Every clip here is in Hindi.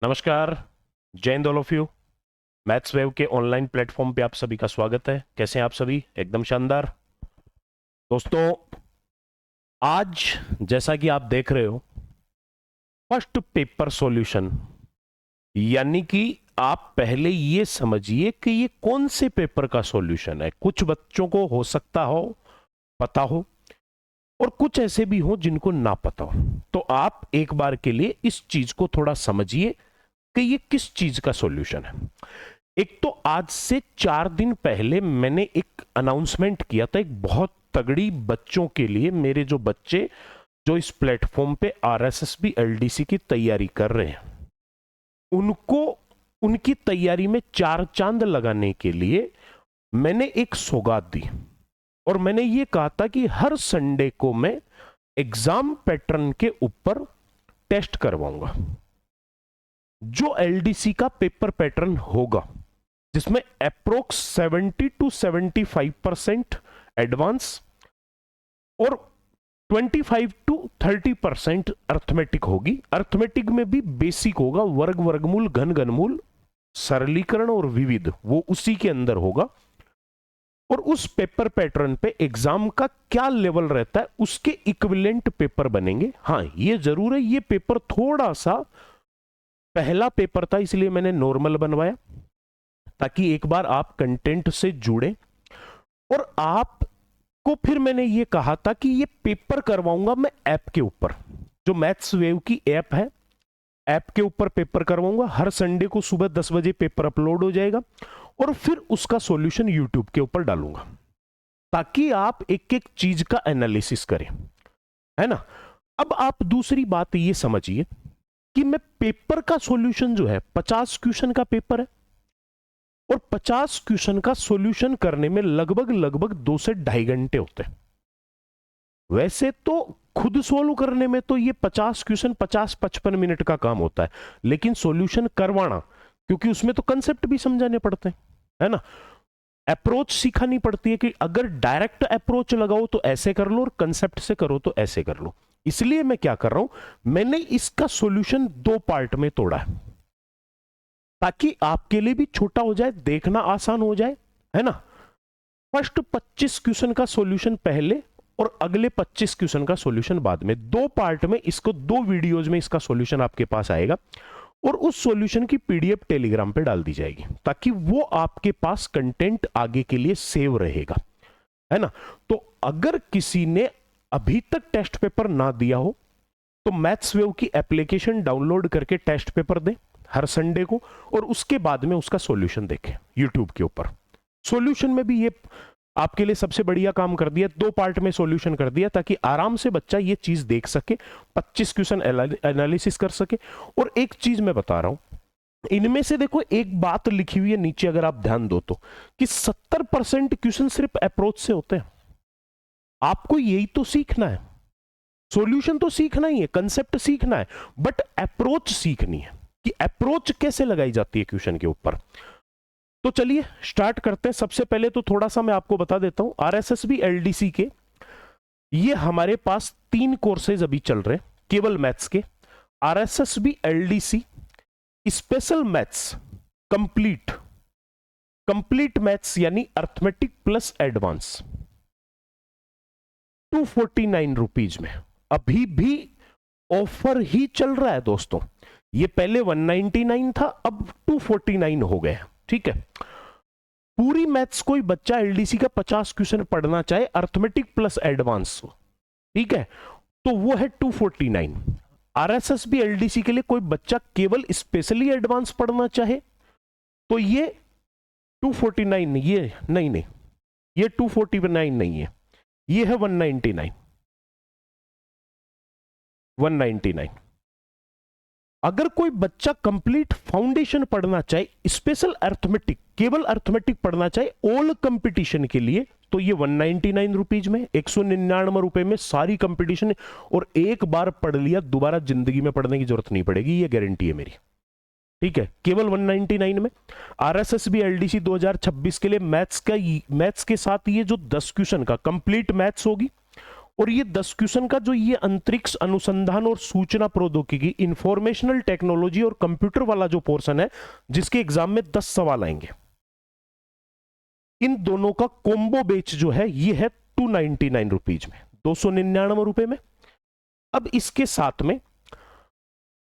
नमस्कार। जय Hind all of you. Maths wave के ऑनलाइन प्लेटफॉर्म पे आप सभी का स्वागत है। कैसे हैं आप सभी? एकदम शानदार। दोस्तों, आज जैसा कि आप देख रहे हो, फर्स्ट पेपर सॉल्यूशन, यानी कि आप पहले ये समझिए कि ये कौन से पेपर का सॉल्यूशन है। कुछ बच्चों को हो सकता हो पता हो और कुछ ऐसे भी हो जिनको ना पता हो। तो आप एक बार के लिए इस चीज को थोड़ा समझिए कि ये किस चीज का सॉल्यूशन है। एक तो आज से 4 दिन पहले मैंने एक अनाउंसमेंट किया था, एक बहुत तगड़ी बच्चों के लिए। मेरे जो बच्चे जो इस प्लेटफॉर्म पे आरएसएसबी एलडीसी की तैयारी कर रहे हैं, उनको उनकी तैयारी में चार चांद लगाने के लिए मैंने एक सौगात दी और मैंने ये कहा था कि हर संडे को मैं एग्जाम पैटर्न के ऊपर टेस्ट करवाऊंगा, जो एलडीसी का पेपर पैटर्न होगा, जिसमें अप्रोक्स 70 to 75% एडवांस और 25 to 30% अर्थमेटिक होगी। अर्थमेटिक में भी बेसिक होगा, वर्ग, वर्गमूल, घन, घनमूल, सरलीकरण और विविध, वो उसी के अंदर होगा। और उस पेपर पैटर्न पे एग्जाम का क्या लेवल रहता है उसके इक्विवेलेंट पेपर बनेंगे। हाँ, ये जरूर है, ये पेपर थोड़ा सा पहला पेपर था, इसलिए मैंने नॉर्मल बनवाया, ताकि एक बार आप कंटेंट से जुड़े। और आपको फिर मैंने ये कहा था कि ये पेपर करवाऊंगा मैं ऐप के ऊपर, जो मैथ्स वेव की ऐप है, ऐप के ऊपर पेपर करवाऊंगा। हर संडे को सुबह 10 बजे पेपर अपलोड हो जाएगा और फिर उसका सॉल्यूशन यूट्यूब के ऊपर डालूंगा, ताकि आप एक एक चीज का एनालिसिस करें, है ना। अब आप दूसरी बात ये समझिए कि मैं पेपर का सॉल्यूशन जो है, 50 क्वेश्चन का पेपर है और 50 क्वेश्चन का सॉल्यूशन करने में लगभग लगभग 2 से 2.5 घंटे होते हैं। वैसे तो खुद सोल्व करने में तो ये 50 क्वेश्चन 50-55 मिनट का काम होता है, लेकिन सॉल्यूशन करवाना, क्योंकि उसमें तो कंसेप्ट भी समझाने पड़ते हैं, है ना। अप्रोच सिखानी पड़ती है कि अगर डायरेक्ट अप्रोच लगाओ तो ऐसे कर लो और कंसेप्ट से करो तो ऐसे कर लो। इसलिए मैं क्या कर रहा हूं, मैंने इसका सॉल्यूशन 2 पार्ट में तोड़ा है, ताकि आपके लिए भी छोटा हो जाए, देखना आसान हो जाए, है ना। फर्स्ट 25 क्वेश्चन का सॉल्यूशन पहले और अगले 25 क्वेश्चन का सॉल्यूशन बाद में, 2 पार्ट में, इसको 2 वीडियोज में इसका सॉल्यूशन आपके पास आएगा और उस सॉल्यूशन की पीडीएफ टेलीग्राम पे डाल दी जाएगी, ताकि वो आपके पास कंटेंट आगे के लिए सेव रहेगा, है ना। तो अगर किसी ने अभी तक टेस्ट पेपर ना दिया हो तो मैथ्स वेव की एप्लीकेशन डाउनलोड करके टेस्ट पेपर दें हर संडे को, और उसके बाद में उसका सॉल्यूशन देखें यूट्यूब के ऊपर। सॉल्यूशन में भी ये आपके लिए सबसे बढ़िया काम कर दिया, 2 पार्ट में सॉल्यूशन कर दिया, ताकि आराम से बच्चा ये चीज देख सके, 25 क्वेश्चन एनालिसिस कर सके। और एक चीज मैं बता रहा हूं, इनमें से देखो एक बात लिखी हुई है नीचे, अगर आप ध्यान दो तो, कि 70% क्वेश्चन सिर्फ अप्रोच से होते हैं। आपको यही तो सीखना है, सॉल्यूशन तो सीखना ही है, कंसेप्ट सीखना है, बट अप्रोच सीखनी है कि अप्रोच कैसे लगाई जाती है क्वेश्चन के ऊपर। तो चलिए स्टार्ट करते हैं। सबसे पहले तो थोड़ा सा मैं आपको बता देता हूं, आरएसएसबी एलडीसी के ये हमारे पास 3 कोर्सेज अभी चल रहे हैं केवल मैथ्स के। RSSB LDC special maths complete, complete maths यानी अर्थमेटिक प्लस एडवांस, 249 रुपीज में अभी भी ऑफर ही चल रहा है दोस्तों। ये पहले 199 था, अब 249 हो गया, ठीक है। पूरी मैथ्स कोई बच्चा एलडीसी का 50 क्वेश्चन पढ़ना चाहे, अर्थमेटिक प्लस एडवांस, ठीक है, तो वो है 249। आरएसएसबी एलडीसी के लिए कोई बच्चा केवल स्पेशली एडवांस पढ़ना चाहे तो ये 249, ये नहीं, ये 249 नहीं है, ये है 199। अगर कोई बच्चा कंप्लीट फाउंडेशन पढ़ना चाहे, स्पेशल अर्थमेटिक, केवल अर्थमेटिक पढ़ना चाहे ऑल कंपटीशन के लिए, तो ये 199 रुपीज में, 199 रुपए में सारी कंपटीशन, और एक बार पढ़ लिया दोबारा जिंदगी में पढ़ने की जरूरत नहीं पड़ेगी, ये गारंटी है मेरी, ठीक है। केवल 199 में। आरएसएसबी एलडीसी 2026 के लिए मैथ्स के साथ ये जो 10 क्वेश्चन का कंप्लीट मैथ्स होगी और ये 10 क्वेश्चन का जो ये अंतरिक्ष अनुसंधान और सूचना प्रौद्योगिकी, इंफॉर्मेशनल टेक्नोलॉजी और कंप्यूटर वाला जो पोर्शन है, जिसके एग्जाम में 10 सवाल आएंगे, इन दोनों का कॉम्बो बेच जो है ये है 299 रुपीज में, 299 रुपए में। अब इसके साथ में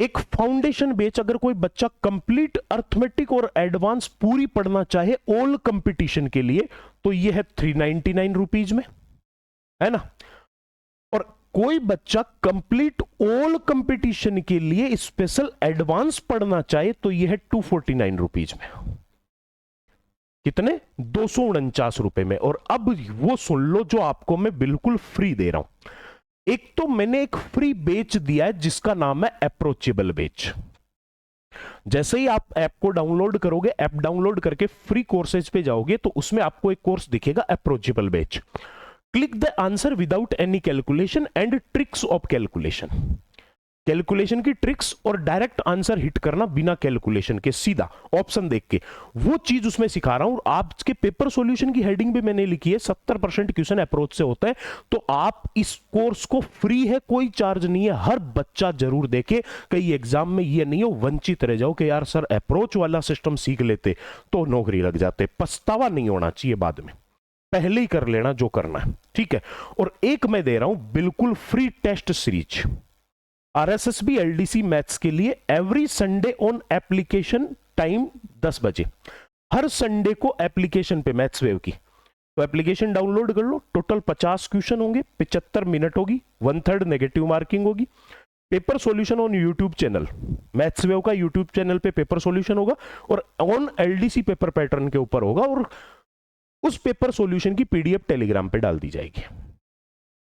एक फाउंडेशन बेच, अगर कोई बच्चा कंप्लीट अर्थमेटिक और एडवांस पूरी पढ़ना चाहे ऑल कंपटीशन के लिए, तो ये है 399 रुपीज में, है ना। और कोई बच्चा कंप्लीट ऑल कंपटीशन के लिए स्पेशल एडवांस पढ़ना चाहे तो यह है 249 रुपीज में। कितने? 249 रुपए में। और अब वो सुन लो जो आपको मैं बिल्कुल फ्री दे रहा हूं। एक तो मैंने एक फ्री बेच दिया है जिसका नाम है अप्रोचेबल बेच। जैसे ही आप ऐप को डाउनलोड करोगे, ऐप डाउनलोड करके फ्री कोर्सेज पे जाओगे तो उसमें आपको एक कोर्स दिखेगा अप्रोचेबल बेच। Click the answer without any calculation and tricks of calculation. Calculation की ट्रिक्स और डायरेक्ट आंसर हिट करना बिना कैलकुलेशन के, सीधा ऑप्शन देख के, वो चीज उसमें सिखा रहा हूं। आज के पेपर सॉल्यूशन की हेडिंग भी मैंने लिखी है 70% क्वेश्चन अप्रोच से होता है। तो आप इस कोर्स को फ्री है, कोई चार्ज नहीं है, हर बच्चा जरूर देखे। कई एग्जाम में ये नहीं हो वंचित रह जाओ कि यार सर अप्रोच वाला सिस्टम सीख लेते तो नौकरी लग जाते। पछतावा नहीं होना चाहिए बाद में, पहले ही कर लेना जो करना है, ठीक है। और एक मैं दे रहा हूं बिल्कुल free test series RSSB LDC maths के लिए, every Sunday on application, time 10 बजे। हर संडे को एप्लीकेशन पे मैथ्स वेव की, तो एप्लीकेशन डाउनलोड कर लो। टोटल 50 क्वेश्चन होंगे, 75 मिनट होगी, 1/3 नेगेटिव मार्किंग होगी। Paper solution on YouTube channel, maths wave का यूट्यूब चैनल पे पेपर सॉल्यूशन होगा और ऑन एलडीसी पेपर पैटर्न के ऊपर होगा। और उस पेपर सॉल्यूशन की पीडीएफ टेलीग्राम पे डाल दी जाएगी,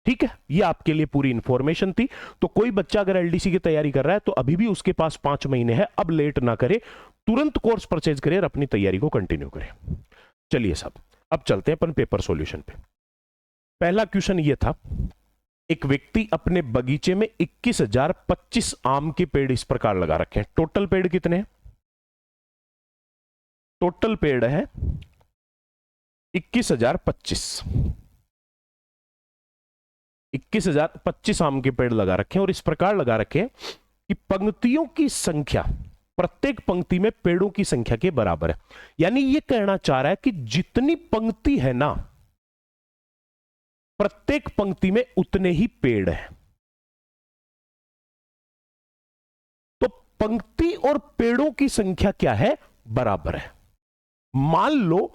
ठीक है। ये आपके लिए पूरी इंफॉर्मेशन थी। तो कोई बच्चा अगर एलडीसी की तैयारी कर रहा है तो अभी भी उसके पास 5 महीने है, अब लेट ना करे, तुरंत कोर्स परचेज करे और अपनी तैयारी को कंटिन्यू करे। चलिए साहब, अब चलते हैं अपन पेपर सॉल्यूशन पे। पहला क्वेश्चन ये था, एक व्यक्ति अपने बगीचे में 21,025 आम के पेड़ इस प्रकार लगा रखे हैं। टोटल पेड़ कितने हैं? टोटल पेड़ है 21,025। 21,025 आम के पेड़ लगा रखे हैं और इस प्रकार लगा रखे हैं कि पंक्तियों की संख्या प्रत्येक पंक्ति में पेड़ों की संख्या के बराबर है। यानी यह कहना चाह रहा है कि जितनी पंक्ति है ना, प्रत्येक पंक्ति में उतने ही पेड़ हैं। तो पंक्ति और पेड़ों की संख्या क्या है? बराबर है। मान लो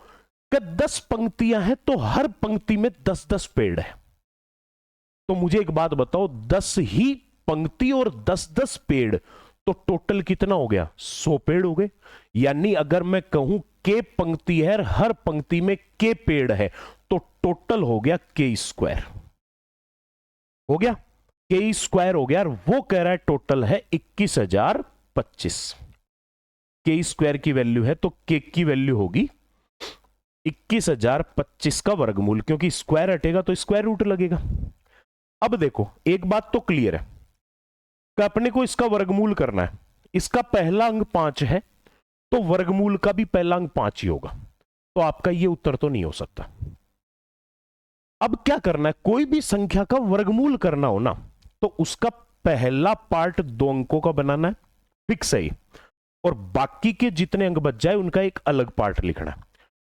कि 10 पंक्तियां हैं तो हर पंक्ति में 10-10 पेड़ है। तो मुझे एक बात बताओ, 10 ही पंक्ति और 10-10 पेड़, तो टोटल कितना हो गया? 100 पेड़ हो गए। यानी अगर मैं कहूं के पंक्ति है, हर पंक्ति में के पेड़ है, तो टोटल हो गया के स्क्वायर। हो गया के स्क्वायर हो गया। और वो कह रहा है टोटल है 21,025। के स्क्वायर की वैल्यू है तो के की वैल्यू होगी 21,025 का वर्गमूल, क्योंकि स्क्वायर हटेगा तो स्क्वायर रूट लगेगा। अब देखो, एक बात तो क्लियर है कि अपने को इसका वर्गमूल करना है। इसका पहला अंक 5 है तो वर्गमूल का भी पहला अंक 5 ही होगा। तो आपका ये उत्तर तो नहीं हो सकता। अब क्या करना है, कोई भी संख्या का वर्गमूल करना हो ना, तो उसका पहला पार्ट 2 अंकों का बनाना है, फिक्स है, और बाकी के जितने अंक बच जाए उनका एक अलग पार्ट लिखना है।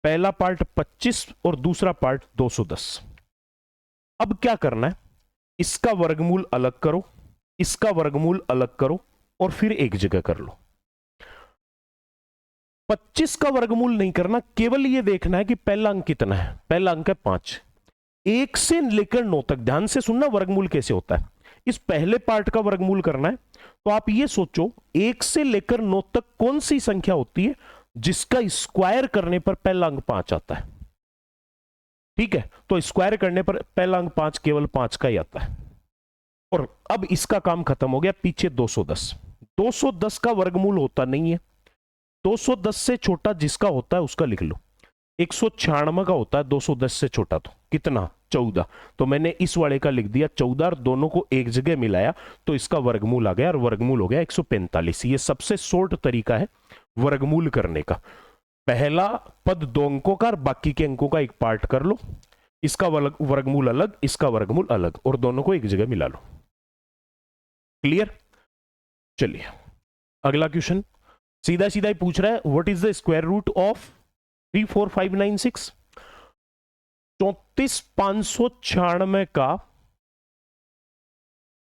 पहला पार्ट 25 और दूसरा पार्ट 210। अब क्या करना है, इसका वर्गमूल अलग करो, इसका वर्गमूल अलग करो और फिर एक जगह कर लो। 25 का वर्गमूल नहीं करना, केवल यह देखना है कि पहला अंक कितना है। पहला अंक है 5। 1 से लेकर 9 तक, ध्यान से सुनना वर्गमूल कैसे होता है। इस पहले पार्ट का वर्गमूल करना है तो आप ये सोचो 1 से लेकर 9 तक कौन सी संख्या होती है जिसका स्क्वायर करने पर पहला अंक 5 आता है। ठीक है, तो स्क्वायर करने पर पहला अंक 5 केवल 5 का ही आता है। और अब इसका काम खत्म हो गया। पीछे 210। 210 का वर्गमूल होता नहीं है। 210 से छोटा जिसका होता है उसका लिख लो। 196 का होता है 210 से छोटा, तो कितना? 14। तो मैंने इस वाले का लिख दिया 14 और दोनों को एक जगह मिलाया तो इसका वर्गमूल आ गया और वर्गमूल हो गया 145। ये सबसे शॉर्ट तरीका है वर्गमूल करने का। पहला पद 2 अंकों का और बाकी के अंकों का एक पार्ट कर लो। इसका वर्गमूल अलग, इसका वर्गमूल अलग, और दोनों को एक जगह मिला लो। क्लियर? चलिए अगला क्वेश्चन सीधा सीधा ही पूछ रहा है, what is the square root of 34596? 34596 का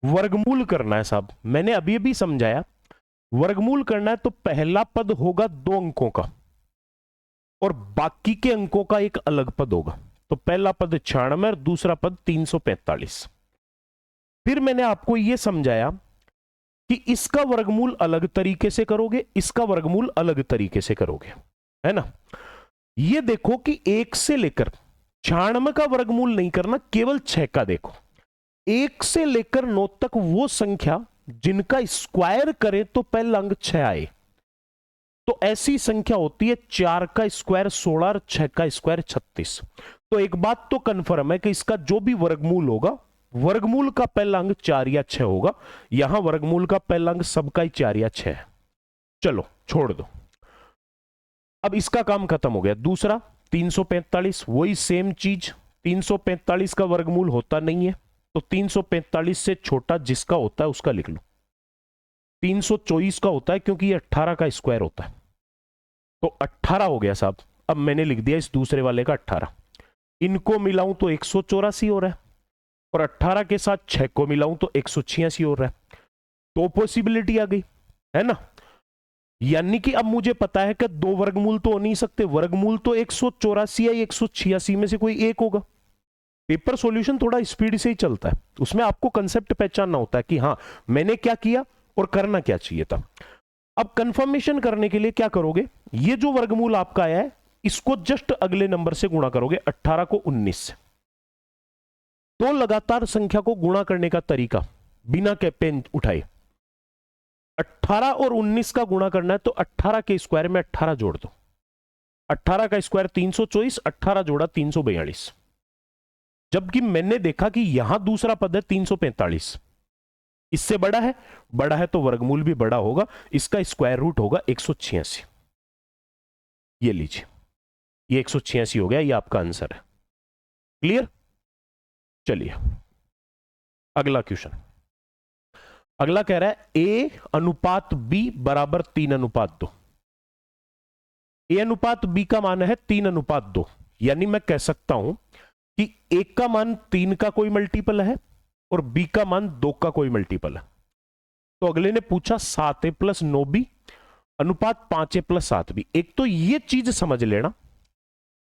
वर्गमूल करना है साहब। मैंने अभी अभी समझाया, वर्गमूल करना है तो पहला पद होगा 2 अंकों का और बाकी के अंकों का एक अलग पद होगा। तो पहला पद 96 और दूसरा पद 345। फिर मैंने आपको यह समझाया कि इसका वर्गमूल अलग तरीके से करोगे, इसका वर्गमूल अलग तरीके से करोगे, है ना। ये देखो कि 1 से लेकर 96 का वर्गमूल नहीं करना, केवल 6 का देखो। 1 से लेकर 9 तक वो संख्या जिनका स्क्वायर करें तो पहला अंक 6 आए, तो ऐसी संख्या होती है 4 का स्क्वायर 16 और 6 का स्क्वायर 36। तो एक बात तो कंफर्म है कि इसका जो भी वर्गमूल होगा, वर्गमूल का पहला अंक 4 या 6 होगा। यहां वर्गमूल का पहला अंक सबका ही 4 या 6 है। चलो छोड़ दो, अब इसका काम खत्म हो गया। दूसरा 345, वही सेम चीज। 345 का वर्गमूल होता नहीं है, तो 345 से छोटा जिसका होता है उसका लिख लो। 324 का होता है क्योंकि ये 18 का स्क्वायर होता है, तो 18 हो गया साहब। अब मैंने लिख दिया इस दूसरे वाले का 18। इनको मिलाऊं तो 184 हो रहा है, और 18 के साथ 6 को मिलाऊं तो 186 हो रहा है। तो पॉसिबिलिटी आ गई, है ना। यानी कि अब मुझे पता है कि 2 वर्गमूल तो हो नहीं सकते, वर्गमूल तो 184 या 186 में से कोई एक होगा। पेपर सॉल्यूशन थोड़ा स्पीड से ही चलता है, उसमें आपको कंसेप्ट पहचानना होता है कि हाँ मैंने क्या किया और करना क्या चाहिए था। अब कंफर्मेशन करने के लिए क्या करोगे, ये जो वर्गमूल आपका आया है इसको जस्ट अगले नंबर से गुणा करोगे, 18 को 19 से। तो लगातार संख्या को गुणा करने का तरीका बिना के पेन उठाए, 18 और 19 का गुणा करना है तो 18 के स्क्वायर में 18 जोड़ दो। 18 का स्क्वायर 324, 18 जोड़ा 342। जबकि मैंने देखा कि यहां दूसरा पद है 345, इससे बड़ा है तो वर्गमूल भी बड़ा होगा, इसका स्क्वायर रूट होगा 186। ये लीजिए, ये 186 हो गया, ये आपका आंसर है। क्लियर? चलिए अगला क्वेश्चन। अगला कह रहा है ए अनुपात बी बराबर 3:2। ए अनुपात बी का मान है 3:2, यानी मैं कह सकता हूं कि एक का मान 3 का कोई मल्टीपल है और बी का मान 2 का कोई मल्टीपल है। तो अगले ने पूछा 7a + 9b अनुपात 5a + 7b। एक तो ये चीज समझ लेना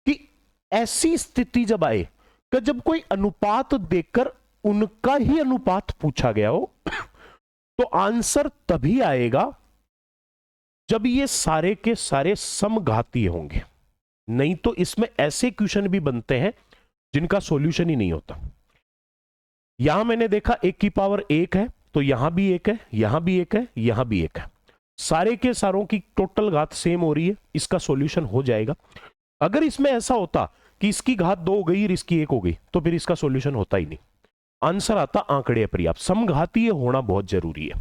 कि ऐसी स्थिति जब आए कि जब कोई अनुपात देकर उनका ही अनुपात पूछा गया हो तो आंसर तभी आएगा जब ये सारे के सारे समघातीय होंगे। नहीं तो इसमें ऐसे क्वेश्चन भी बनते हैं जिनका सॉल्यूशन ही नहीं होता। यहां मैंने देखा 1 की पावर 1 है, तो यहां भी 1 है, यहां भी 1 है, यहां भी 1 है। सारे के सारों की टोटल घात सेम हो रही है, इसका सॉल्यूशन हो जाएगा। अगर इसमें ऐसा होता कि इसकी घात 2 हो गई और इसकी 1 हो गई तो फिर इसका सॉल्यूशन होता ही नहीं, आंसर आता आंकड़े अपर्याप्त। समघातीय होना बहुत जरूरी है।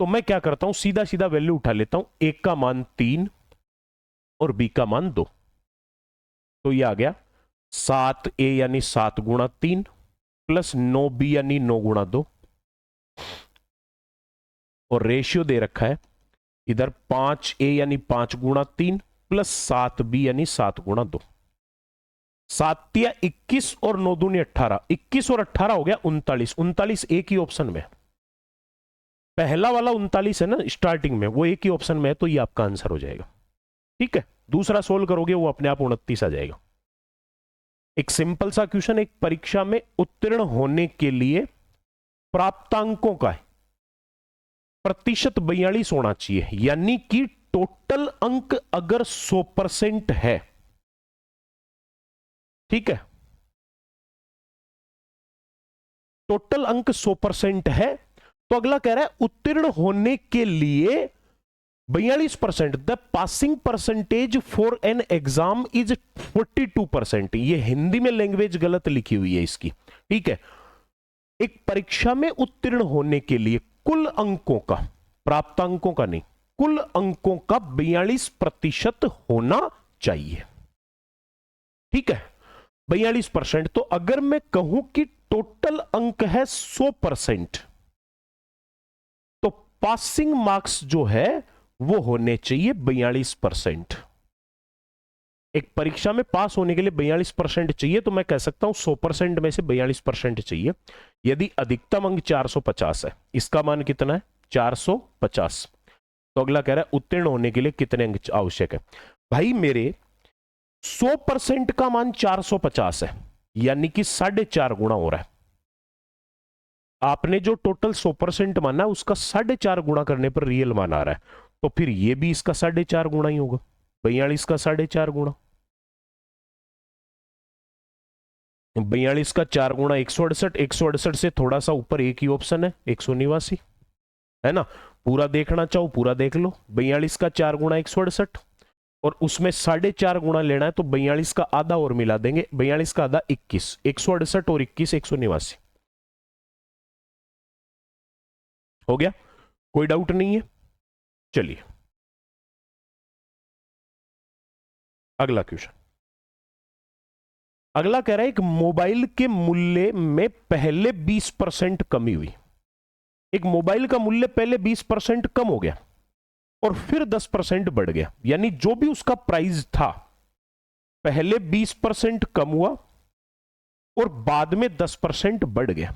तो मैं क्या करता हूं, सीधा सीधा वैल्यू उठा लेता हूं। 1 का मान 3 और बी का मान 2, तो ये आ गया 7a यानी 7 गुणा 3 प्लस 9b यानी 9 गुणा 2, और रेशियो दे रखा है इधर 5a यानी 5 गुणा 3 प्लस 7b यानी 7 गुणा 2। 7 या 21 और 9 दूनी 18, 21 और 18 हो गया 39। 39 एक ही ऑप्शन में, पहला वाला 39 है ना स्टार्टिंग में, वो एक ही ऑप्शन में है, तो ये आपका आंसर हो जाएगा। ठीक है, दूसरा सोल्व करोगे वो अपने आप 29 आ जाएगा। एक सिंपल सा क्वेश्चन, एक परीक्षा में उत्तीर्ण होने के लिए प्राप्तांकों का प्रतिशत 42 होना चाहिए, यानी कि टोटल अंक अगर 100% है, ठीक है, टोटल अंक 100% है, तो अगला कह रहा है उत्तीर्ण होने के लिए 42%, the passing percentage for an exam is 42%। ये हिंदी में लैंग्वेज गलत लिखी हुई है इसकी, ठीक है। एक परीक्षा में उत्तीर्ण होने के लिए कुल अंकों का, प्राप्तांकों का नहीं, कुल अंकों का 42% होना चाहिए, ठीक है। 42%। तो अगर मैं कहूं कि टोटल अंक है 100%, तो पासिंग मार्क्स जो है वो होने चाहिए 42%। एक परीक्षा में पास होने के लिए 42% चाहिए, तो मैं कह सकता हूं 100% में से 42% चाहिए। यदि अधिकतम अंक 450 है, इसका मान कितना है 450, तो अगला कह रहा है उत्तीर्ण होने के लिए कितने अंक आवश्यक है। भाई मेरे 100% का मान 450 है, यानी कि 4.5 गुना हो रहा है। आपने जो टोटल 100% माना है उसका 4.5 गुना करने पर रियल मान आ रहा है, तो फिर ये भी इसका 4.5 गुना ही होगा। 42 का 4.5 गुना, 42 का 4 गुना 168, 168 से थोड़ा सा ऊपर एक ही ऑप्शन है 189, है ना। पूरा देखना चाहो पूरा देख लो। 42 का 4 गुना 168 और उसमें 4.5 गुना लेना है, तो 42 का आधा और मिला देंगे। 42 का आधा 21, 168 और 21 189 हो गया। कोई डाउट नहीं है। चलिए अगला क्वेश्चन। अगला कह रहा है एक मोबाइल के मूल्य में पहले 20% कमी हुई। एक मोबाइल का मूल्य पहले 20% कम हो गया और फिर 10% बढ़ गया, यानी जो भी उसका प्राइस था पहले 20% कम हुआ और बाद में 10% बढ़ गया।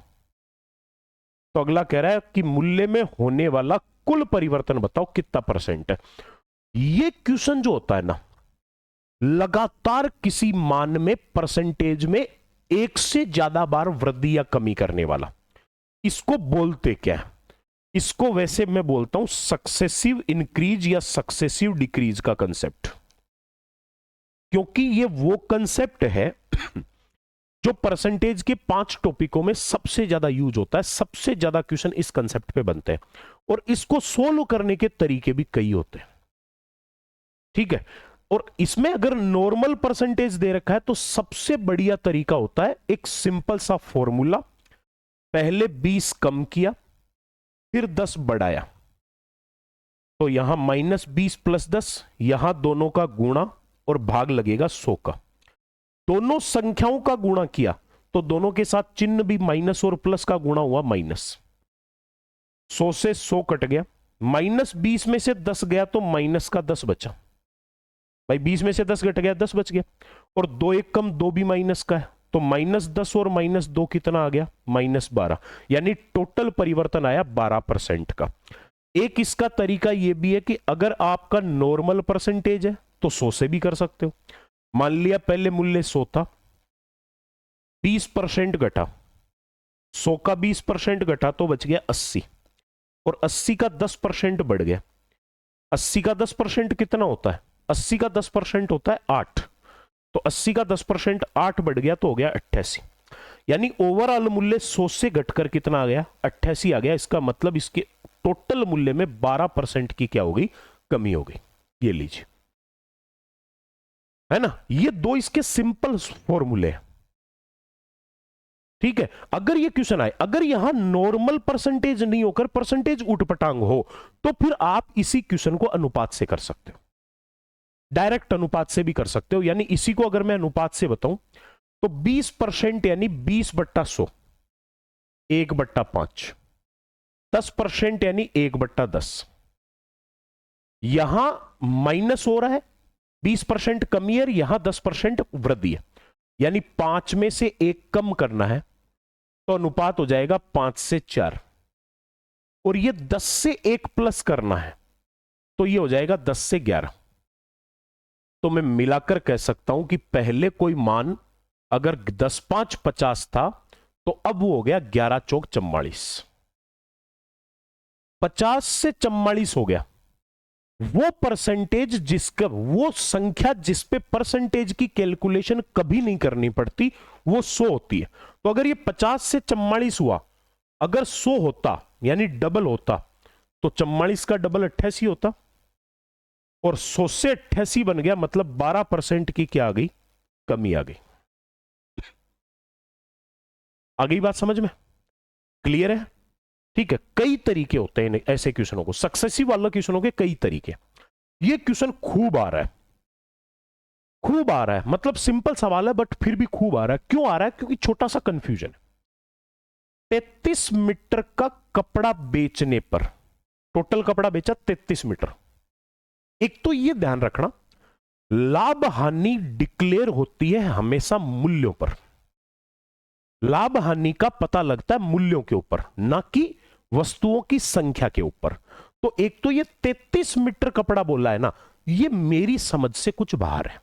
तो अगला कह रहा है कि मूल्य में होने वाला कुल परिवर्तन बताओ कितना परसेंट है। ये क्वेश्चन जो होता है ना, लगातार किसी मान में परसेंटेज में एक से ज्यादा बार वृद्धि या कमी करने वाला, इसको बोलते क्या है? इसको वैसे मैं बोलता हूं सक्सेसिव इंक्रीज या सक्सेसिव डिक्रीज का कंसेप्ट, क्योंकि ये वो कंसेप्ट है जो परसेंटेज के 5 टॉपिकों में सबसे ज्यादा यूज होता है। सबसे ज्यादा क्वेश्चन इस कंसेप्ट पे बनते हैं और इसको सोल्व करने के तरीके भी कई होते हैं, ठीक है। और इसमें अगर नॉर्मल परसेंटेज दे रखा है तो सबसे बढ़िया तरीका होता है एक सिंपल सा फॉर्मूला, पहले 20 कम किया फिर 10 बढ़ाया, तो यहां -20 + 10, यहां दोनों का गुणा और भाग लगेगा 100 का। दोनों संख्याओं का गुणा किया तो दोनों के साथ चिन्ह भी माइनस और प्लस का गुणा हुआ माइनस, 100 से 100 कट गया, -20 में से 10 गया तो माइनस का 10 बचा। भाई 20 में से 10 घट गया 10 बच गया, और 2 एक कम 2 भी माइनस का है, तो -10 और -2 कितना आ गया -12, यानी टोटल परिवर्तन आया 12% का। एक इसका तरीका यह भी है कि अगर आपका नॉर्मल परसेंटेज है तो 100 से भी कर सकते हो। मान लिया पहले मूल्य 100 था, 20% घटा, 100 का 20% घटा तो बच गया 80, और 80 का 10% बढ़ गया। 80 का 10% कितना होता है? 80 का 10% होता है 8, तो 80 का 10% 8 बढ़ गया तो हो गया 88, यानी ओवरऑल मूल्य 100 से घटकर कितना आ गया 88 आ गया। इसका मतलब इसके टोटल मूल्य में 12% की क्या हो गई कमी हो गई। ये लीजिए, है ना। ये दो इसके सिंपल फॉर्मूले हैं, ठीक है। अगर ये क्वेश्चन आए, अगर यहां नॉर्मल परसेंटेज नहीं होकर परसेंटेज उटपटांग हो, तो फिर आप इसी क्वेश्चन को अनुपात से कर सकते हो, डायरेक्ट अनुपात से भी कर सकते हो। यानी इसी को अगर मैं अनुपात से बताऊं तो 20% यानी 20/100, 1/5, 10% यानी 1/10। यहां माइनस हो रहा है, 20% कमी है, यहां 10% वृद्धि है, यानी 5 में से 1 कम करना है, तो अनुपात हो जाएगा 5 से 4, और ये 10 से 1 प्लस करना है तो ये हो जाएगा 10 से 11। तो मैं मिलाकर कह सकता हूं कि पहले कोई मान अगर 10×5 = 50 था, तो अब वो हो गया 11×4 = 44। 50 से 44 हो गया वो परसेंटेज जिसका, वो संख्या जिस पे परसेंटेज की कैलकुलेशन कभी नहीं करनी पड़ती, वो 100 होती है। तो अगर ये 50 से 44 हुआ, अगर 100 होता यानी डबल होता, तो 44 का डबल 88 होता, और 100 से 88 बन गया, मतलब 12% की क्या आ गई कमी आ गई। आ गई बात समझ में? क्लियर है? ठीक है। कई तरीके होते हैं ऐसे क्वेश्चनों को, सक्सेसिव वाला क्वेश्चनों के कई तरीके। ये क्वेश्चन खूब आ रहा है, खूब आ रहा है, मतलब सिंपल सवाल है बट फिर भी खूब आ रहा है। क्यों आ रहा है? क्योंकि छोटा सा कंफ्यूजन है। 33 मीटर का कपड़ा बेचने पर, टोटल कपड़ा बेचा 33 मीटर। एक तो ये ध्यान रखना, लाभ हानि डिक्लेयर होती है हमेशा मूल्यों पर। लाभ हानि का पता लगता है मूल्यों के ऊपर, ना कि वस्तुओं की संख्या के ऊपर। तो एक तो ये 33 मीटर कपड़ा बोला है ना, ये मेरी समझ से कुछ बाहर है।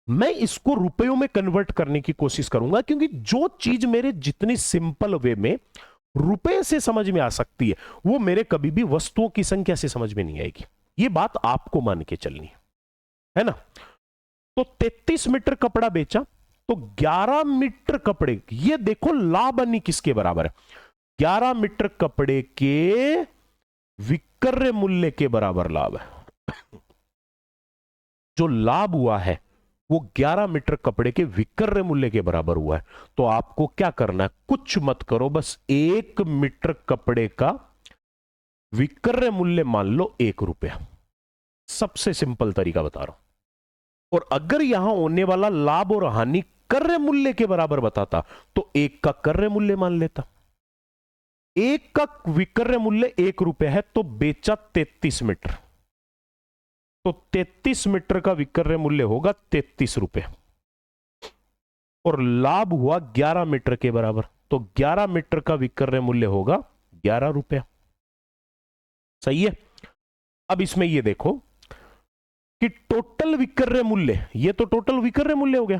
मैं इसको रुपयों में कन्वर्ट करने की कोशिश करूंगा, क्योंकि जो चीज मेरे जितनी सिंपल वे में रुपए से समझ में आ सकती है, वो मेरे कभी भी वस्तुओं की संख्या से समझ में नहीं आएगी। ये बात आपको मान के चलनी है ना। तो 33 मीटर कपड़ा बेचा, तो 11 मीटर कपड़े, ये देखो लाभ हानि किसके बराबर है? 11 मीटर कपड़े के विक्रय मूल्य के बराबर लाभ है। जो लाभ हुआ है वो 11 मीटर कपड़े के विक्रय मूल्य के बराबर हुआ है। तो आपको क्या करना है? कुछ मत करो, बस 1 मीटर कपड़े का विक्रय मूल्य मान लो 1 रुपया। सबसे सिंपल तरीका बता रहा हूं। और अगर यहां होने वाला लाभ और हानि क्रय मूल्य के बराबर बताता, तो 1 का क्रय मूल्य मान लेता। 1 का विक्रय मूल्य 1 रुपया है, तो बेचा 33 मीटर, तो 33 मीटर का विक्रय मूल्य होगा 33 रुपए, और लाभ हुआ 11 मीटर के बराबर, तो 11 मीटर का विक्रय मूल्य होगा 11 रुपया। सही है। अब इसमें ये देखो कि टोटल विक्रय मूल्य, ये तो टोटल विक्रय मूल्य हो गया,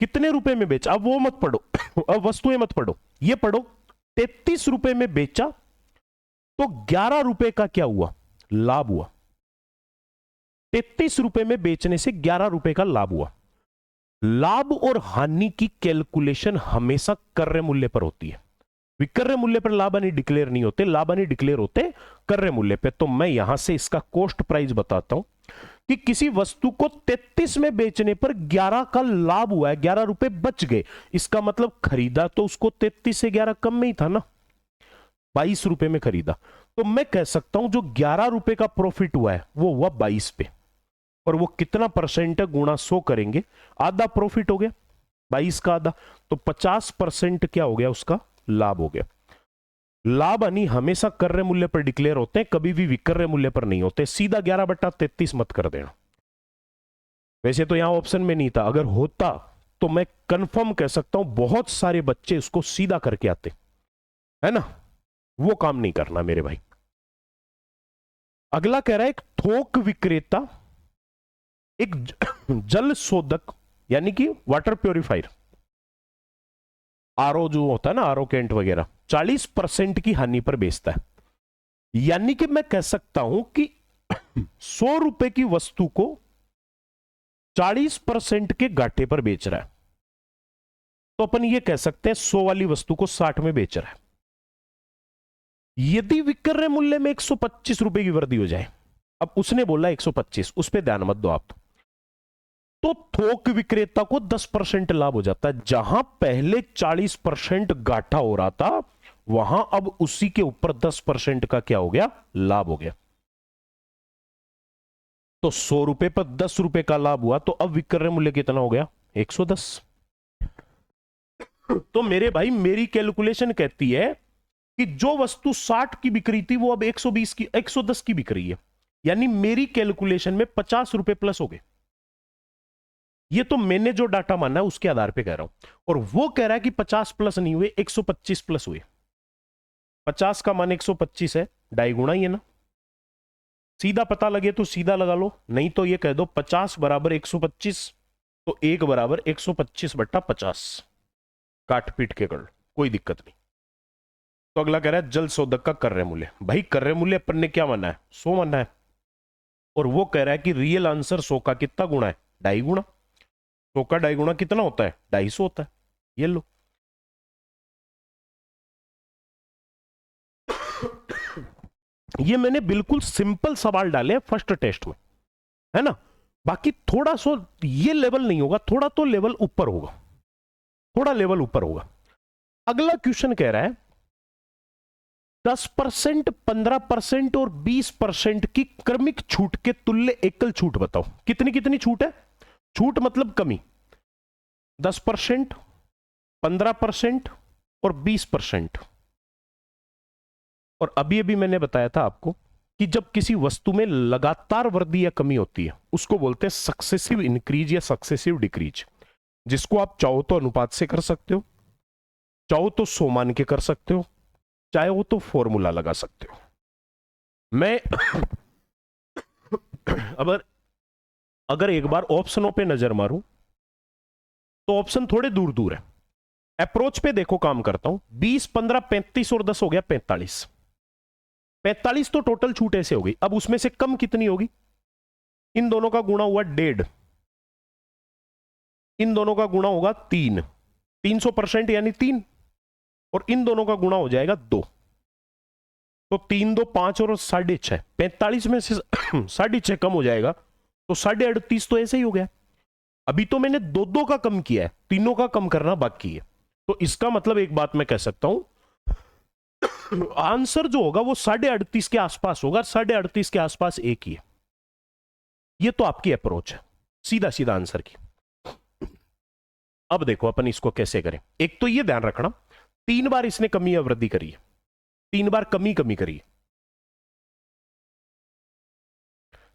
कितने रुपए में बेचा। अब वो मत पढ़ो, अब वस्तुएं मत पढ़ो, ये पढ़ो 33 रुपए में बेचा, तो 11 रुपए का क्या हुआ? लाभ हुआ। 33 रुपए में बेचने से 11 रुपए का लाभ हुआ। लाभ और हानि की कैलकुलेशन हमेशा क्रय मूल्य पर होती है। विक्रय मूल्य पर लाभ हानि डिक्लेयर नहीं होते, लाभ हानि डिक्लेयर होते क्रय मूल्य पे। तो मैं यहां से इसका कॉस्ट प्राइस बताता हूं कि किसी वस्तु को 33 में बेचने पर 11 का लाभ हुआ है, 11 रुपए बच गए। इसका मतलब खरीदा तो उसको 33 से 11 कम में ही था ना, 22 रुपए में खरीदा। तो मैं कह सकता हूं जो 11 रुपए का प्रॉफिट हुआ है वो हुआ 22 पे, और वो कितना परसेंट है? गुणा 100 करेंगे, आधा प्रॉफिट हो गया, 22 का आधा, तो 50% क्या हो गया? उसका लाभ हो गया। लाभ हानि हमेशा क्रय मूल्य पर डिक्लेयर होते हैं, कभी भी विक्रय मूल्य पर नहीं होते। सीधा 11/33 मत कर देना। वैसे तो यहां ऑप्शन में नहीं था, अगर होता तो मैं कंफर्म कह सकता हूं बहुत सारे बच्चे उसको सीधा करके आते, है ना। वो काम नहीं करना मेरे भाई। अगला कह रहा है एक थोक विक्रेता एक जल शोधक यानी कि वाटर प्योरीफायर, आरओ जो होता है ना, आरओ कैंट वगैरह, 40% की हानि पर बेचता है। यानी कि मैं कह सकता हूं कि 100 रुपए की वस्तु को 40% के घाटे पर बेच रहा है। तो अपन ये कह सकते हैं 100 वाली वस्तु को 60 में बेच रहा है। यदि विक्रय मूल्य में 125 रुपए की वृद्धि हो जाए, अब उसने बोला 125, उस पर ध्यान मत दो आप, तो थोक विक्रेता को 10% लाभ हो जाता है। जहां पहले 40% घाटा हो रहा था, वहां अब उसी के ऊपर 10% का क्या हो गया? लाभ हो गया। तो 100 रुपए पर 10 रुपए का लाभ हुआ, तो अब विक्रय मूल्य कितना हो गया? 110। तो मेरे भाई मेरी कैलकुलेशन कहती है कि जो वस्तु 60 की बिक रही थी वो अब 120 की 110 की बिक रही है। यानी मेरी कैलकुलेशन में 50 रुपए प्लस हो गए। ये तो मैंने जो डाटा माना है उसके आधार पे कह रहा हूं, और वो कह रहा है कि 50 प्लस नहीं हुए, 125 प्लस हुए। 50 का मान 125 है, 2.5 गुना ही है ना। सीधा पता लगे तो सीधा लगा लो, नहीं तो ये कह दो 50 बराबर 125, तो 1 बराबर 125/50, काट पीट के कर लो, कोई दिक्कत नहीं। तो अगला कह रहा है जल शोधक का क्रय मूल्य। भाई क्रय मूल्य अपन ने क्या माना है? 100 माना है, और वो कह रहा है कि रियल आंसर 100 का कितना गुणा है? 2.5 गुना। 100 का 2.5 गुना कितना होता है? 250 होता है। ये लो। ये मैंने बिल्कुल सिंपल सवाल डाले फर्स्ट टेस्ट में, है ना। बाकी थोड़ा सा ये लेवल नहीं होगा, थोड़ा तो लेवल ऊपर होगा, थोड़ा लेवल ऊपर होगा। अगला क्वेश्चन कह रहा है 10%, 15% और 20% की क्रमिक छूट के तुल्य एकल छूट बताओ। कितनी कितनी छूट है? छूट मतलब कमी, 10%, 15% और 20%। और अभी अभी मैंने बताया था आपको कि जब किसी वस्तु में लगातार वृद्धि या कमी होती है उसको बोलते हैं सक्सेसिव इंक्रीज या सक्सेसिव डिक्रीज, जिसको आप चाहो तो अनुपात से कर सकते हो, चाहो तो 100 मान के कर सकते हो, चाहे हो तो फॉर्मूला लगा सकते हो। मैं अगर एक बार ऑप्शनों पे नजर मारूं तो ऑप्शन थोड़े दूर दूर है। अप्रोच पे देखो काम करता हूं, 20, 15, 35 और 10 हो गया 45। 45 तो टोटल छूट ऐसे हो गई। अब उसमें से कम कितनी होगी? इन दोनों का गुणा हुआ 1.5, इन दोनों का गुणा होगा 3, 300% यानी 3, और इन दोनों का गुणा हो जाएगा 2। तो 3, 2, 5 और 6.5, 45 में से 6.5 कम हो जाएगा तो 38.5 तो ऐसे ही हो गया। अभी तो मैंने दो का कम किया है, तीनों का कम करना बाकी है। तो इसका मतलब एक बात मैं कह सकता हूं, आंसर जो होगा वो 38.5 के आसपास होगा, 38.5 के आसपास एक ही है। ये तो आपकी अप्रोच है सीधा सीधा आंसर की। अब देखो अपन इसको कैसे करें। एक तो ये ध्यान रखना, 3 बार इसने कमी या वृद्धि करी है, 3 बार कमी कमी करी है।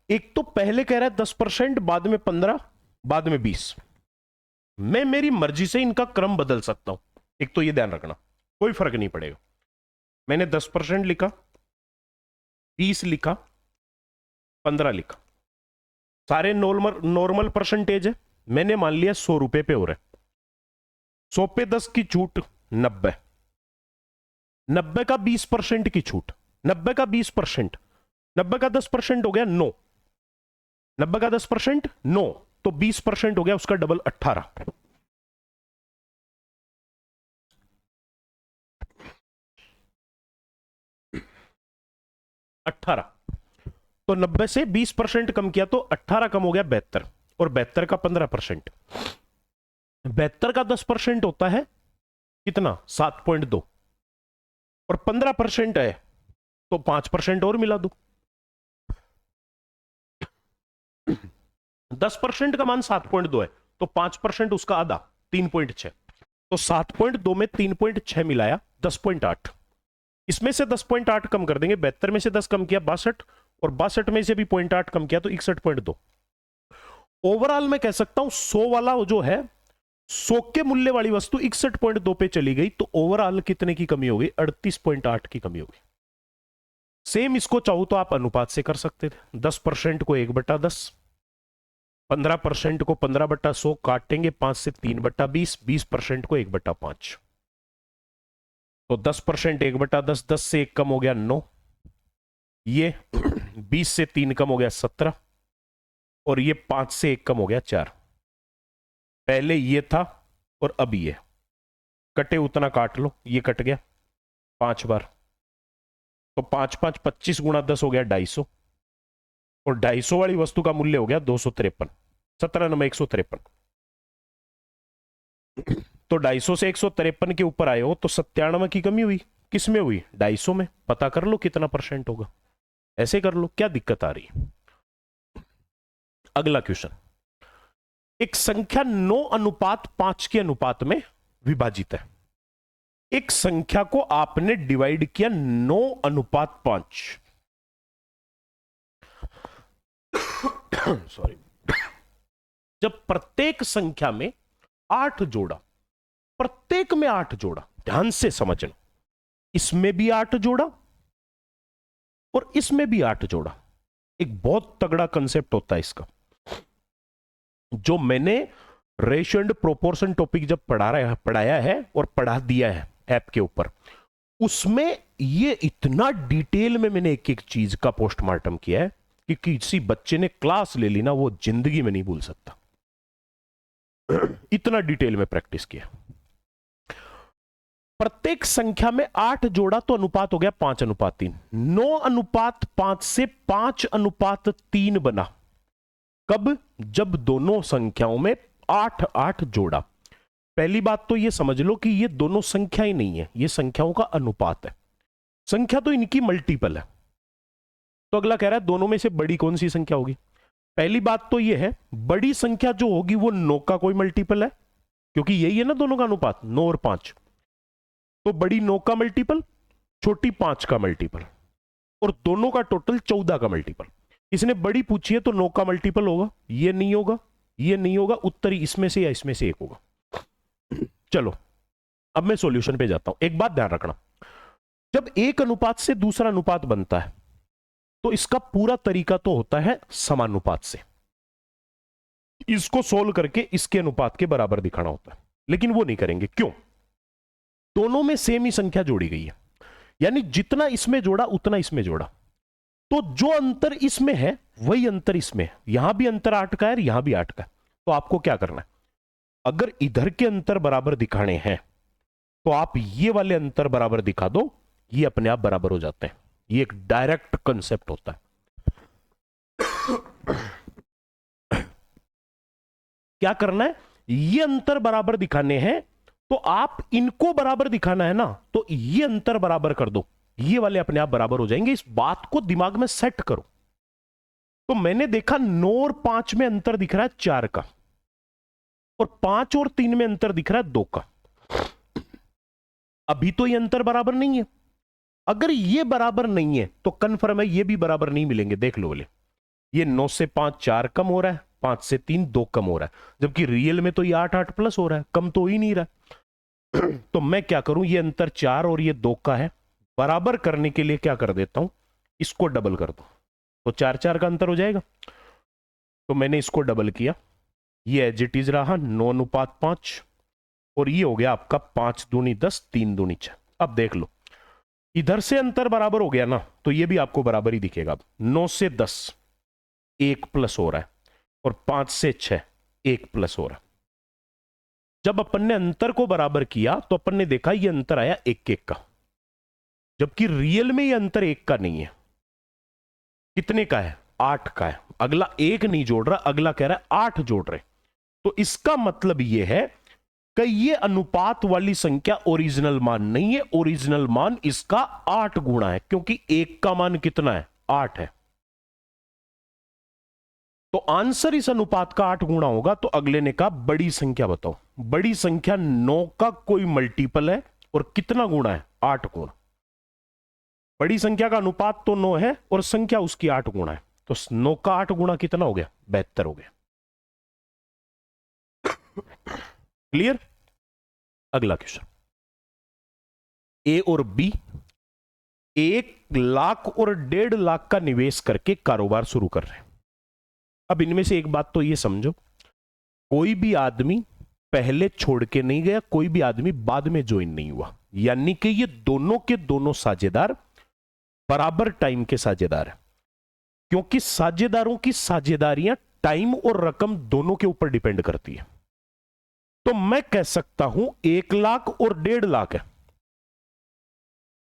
एक तो पहले कह रहा है 10%, बाद में 15, बाद में 20। मैं मेरी मर्जी से इनका क्रम बदल सकता हूं, एक तो ये ध्यान रखना, कोई फर्क नहीं पड़ेगा। मैंने 10% लिखा, 20 लिखा, 15 लिखा, सारे नॉर्मल परसेंटेज है। मैंने मान लिया 100 रुपए पे हो रहा है, 100 पे 10 की छूट 90, 90 का 20% की छूट, 90 का 20%, 90 का 10% हो गया 9, 90 का 10% 9, तो 20% हो गया उसका डबल 18। तो 90 से 20% कम किया तो 18 कम हो गया 72, और 72 का 15%, 72 का 10% होता है कितना? 7.2, और 15% है तो 5% और मिला दो। 10% का मान 7.2 है तो 5% उसका आधा 3.6, तो 7.2 में 3.6 मिलाया 10.8। इसमें से 10.8 कम कर देंगे, 72 में से 10 कम किया 62, और 62 में से भी 0.8 कम किया तो 61.2। ओवरऑल मैं कह सकता हूं 100 वाला जो है, 100 के मूल्य वाली वस्तु 61.2 पे चली गई तो ओवरऑल कितने की कमी हो गई? 38.8 की कमी हो गई। सेम इसको चाहो तो आप अनुपात से कर सकते थे, 10% को 1/10, 15% को 15/100 काटेंगे, 5 से 3/20, 20% को 1/5, तो 10% 1/10, 10 से 1 कम हो गया 9, ये 20 से 3 कम हो गया 17, और ये 5 से 1 कम हो गया 4। पहले ये था और अब ये, कटे उतना काट लो, ये कट गया 5 बार, तो 5 5 25 गुणा 10 हो गया 250, और 250 वाली वस्तु का मूल्य हो गया 253, 17 नंबर 153। तो 250 से 153 के ऊपर आए हो तो 97 की कमी हुई, किस में हुई? 250 में। पता कर लो कितना परसेंट होगा, ऐसे कर लो, क्या दिक्कत आ रही है? अगला क्वेश्चन, एक संख्या 9:5 के अनुपात में विभाजित है। एक संख्या को आपने डिवाइड किया 9:5, सॉरी, जब प्रत्येक संख्या में 8 जोड़ा, प्रत्येक में 8 जोड़ा, ध्यान से समझना, इसमें भी 8 जोड़ा और इसमें भी 8 जोड़ा। एक बहुत तगड़ा कंसेप्ट होता है इसका, जो मैंने रेशियो एंड प्रोपोर्शन टॉपिक जब पढ़ाया है और पढ़ा दिया है ऐप के ऊपर, उसमें ये इतना डिटेल में मैंने एक एक चीज का पोस्टमार्टम किया है कि किसी बच्चे ने क्लास ले ली ना, वो जिंदगी में नहीं भूल सकता। इतना डिटेल में प्रैक्टिस किया। प्रत्येक संख्या में 8 जोड़ा तो अनुपात हो गया 5:3। 9:5 से 5:3 बना कब? जब दोनों संख्याओं में 8 8 जोड़ा। पहली बात तो ये समझ लो कि ये दोनों संख्याएं नहीं है, ये संख्याओं का अनुपात है। संख्या तो इनकी मल्टीपल है। तो अगला कह रहा है दोनों में से बड़ी कौन सी संख्या होगी? पहली बात तो ये है, बड़ी संख्या जो होगी वो 9 का कोई मल्टीपल है, क्योंकि यही है ना दोनों का अनुपात, 9 और 5। तो बड़ी 9 का मल्टीपल, छोटी 5 का मल्टीपल, और दोनों का टोटल 14 का मल्टीपल। इसने बड़ी पूछी है तो 9 का मल्टीपल होगा, ये नहीं होगा, ये नहीं होगा, उत्तर इसमें से या इसमें से एक होगा। चलो अब मैं सॉल्यूशन पे जाता हूं। एक बात ध्यान रखना, जब एक अनुपात से दूसरा अनुपात बनता है तो इसका पूरा तरीका तो होता है समानुपात से, इसको सोल्व करके इसके अनुपात के बराबर दिखाना होता है, लेकिन वो नहीं करेंगे। क्यों? दोनों में सेम ही संख्या जोड़ी गई है, यानी जितना इसमें जोड़ा उतना इसमें जोड़ा, तो जो अंतर इसमें है वही अंतर इसमें है। यहां भी अंतर 8 का है, यहां भी 8 का है। तो आपको क्या करना है, अगर इधर के अंतर बराबर दिखाने हैं तो आप ये वाले अंतर बराबर दिखा दो, ये अपने आप बराबर हो जाते हैं। ये एक डायरेक्ट कंसेप्ट होता है। क्या करना है, ये अंतर बराबर दिखाने हैं तो आप इनको बराबर दिखाना है ना, तो ये अंतर बराबर कर दो, ये वाले अपने आप बराबर हो जाएंगे। इस बात को दिमाग में सेट करो। तो मैंने देखा 9 और 5 में अंतर दिख रहा है 4 का, और 5 और 3 में अंतर दिख रहा है 2 का। अभी तो ये अंतर बराबर नहीं है। अगर ये बराबर नहीं है तो कन्फर्म है ये भी बराबर नहीं मिलेंगे। देख लो बोले, ये 9 से 5 4 कम हो रहा है, 5 से 3 2 कम हो रहा है, जबकि रियल में तो ये 8 8 प्लस हो रहा है, कम तो हो ही नहीं रहा। तो मैं क्या करूं, ये अंतर 4 और ये 2 का है, बराबर करने के लिए क्या कर देता हूं, इसको डबल कर दो, तो 4 4 का अंतर हो जाएगा। तो मैंने इसको डबल किया, ये एज इट इज रहा 9 अनुपात 5, और ये हो गया आपका 5 दूनी 10 3 दूनी 6। अब देख लो, इधर से अंतर बराबर हो गया ना, तो ये भी आपको बराबर ही दिखेगा। 9 से 10 1 प्लस हो रहा है, और 5 से 6 1 प्लस हो रहा है। जब अपन ने अंतर को बराबर किया तो अपन ने देखा ये अंतर आया 1 1 का, जबकि रियल में ये अंतर 1 का नहीं है। कितने का है? 8 का है। अगला 1 नहीं जोड़ रहा, अगला कह रहा है 8 जोड़ रहे। तो इसका मतलब यह है कि ये अनुपात वाली संख्या ओरिजिनल मान नहीं है, ओरिजिनल मान इसका 8 गुणा है, क्योंकि 1 का मान कितना है? 8 है। तो आंसर इस अनुपात का 8 गुणा होगा। तो अगले ने कहा बड़ी संख्या बताओ। बड़ी संख्या 9 का कोई मल्टीपल है, और कितना गुणा है? 8 गुणा। बड़ी संख्या का अनुपात तो 9 है और संख्या उसकी 8 गुणा है, तो 9 का 8 गुणा कितना हो गया? 72 हो गया। क्लियर? अगला क्वेश्चन, ए और बी 1 लाख और 1.5 लाख का निवेश करके कारोबार शुरू कर रहे हैं। अब इनमें से एक बात तो ये समझो, कोई भी आदमी पहले छोड़ के नहीं गया, कोई भी आदमी बाद में ज्वाइन नहीं हुआ, यानी कि ये दोनों के दोनों साझेदार बराबर टाइम के साझेदार हैं, क्योंकि साझेदारों की साझेदारियां टाइम और रकम दोनों के ऊपर डिपेंड करती है। तो मैं कह सकता हूं 1 लाख और 1.5 लाख है,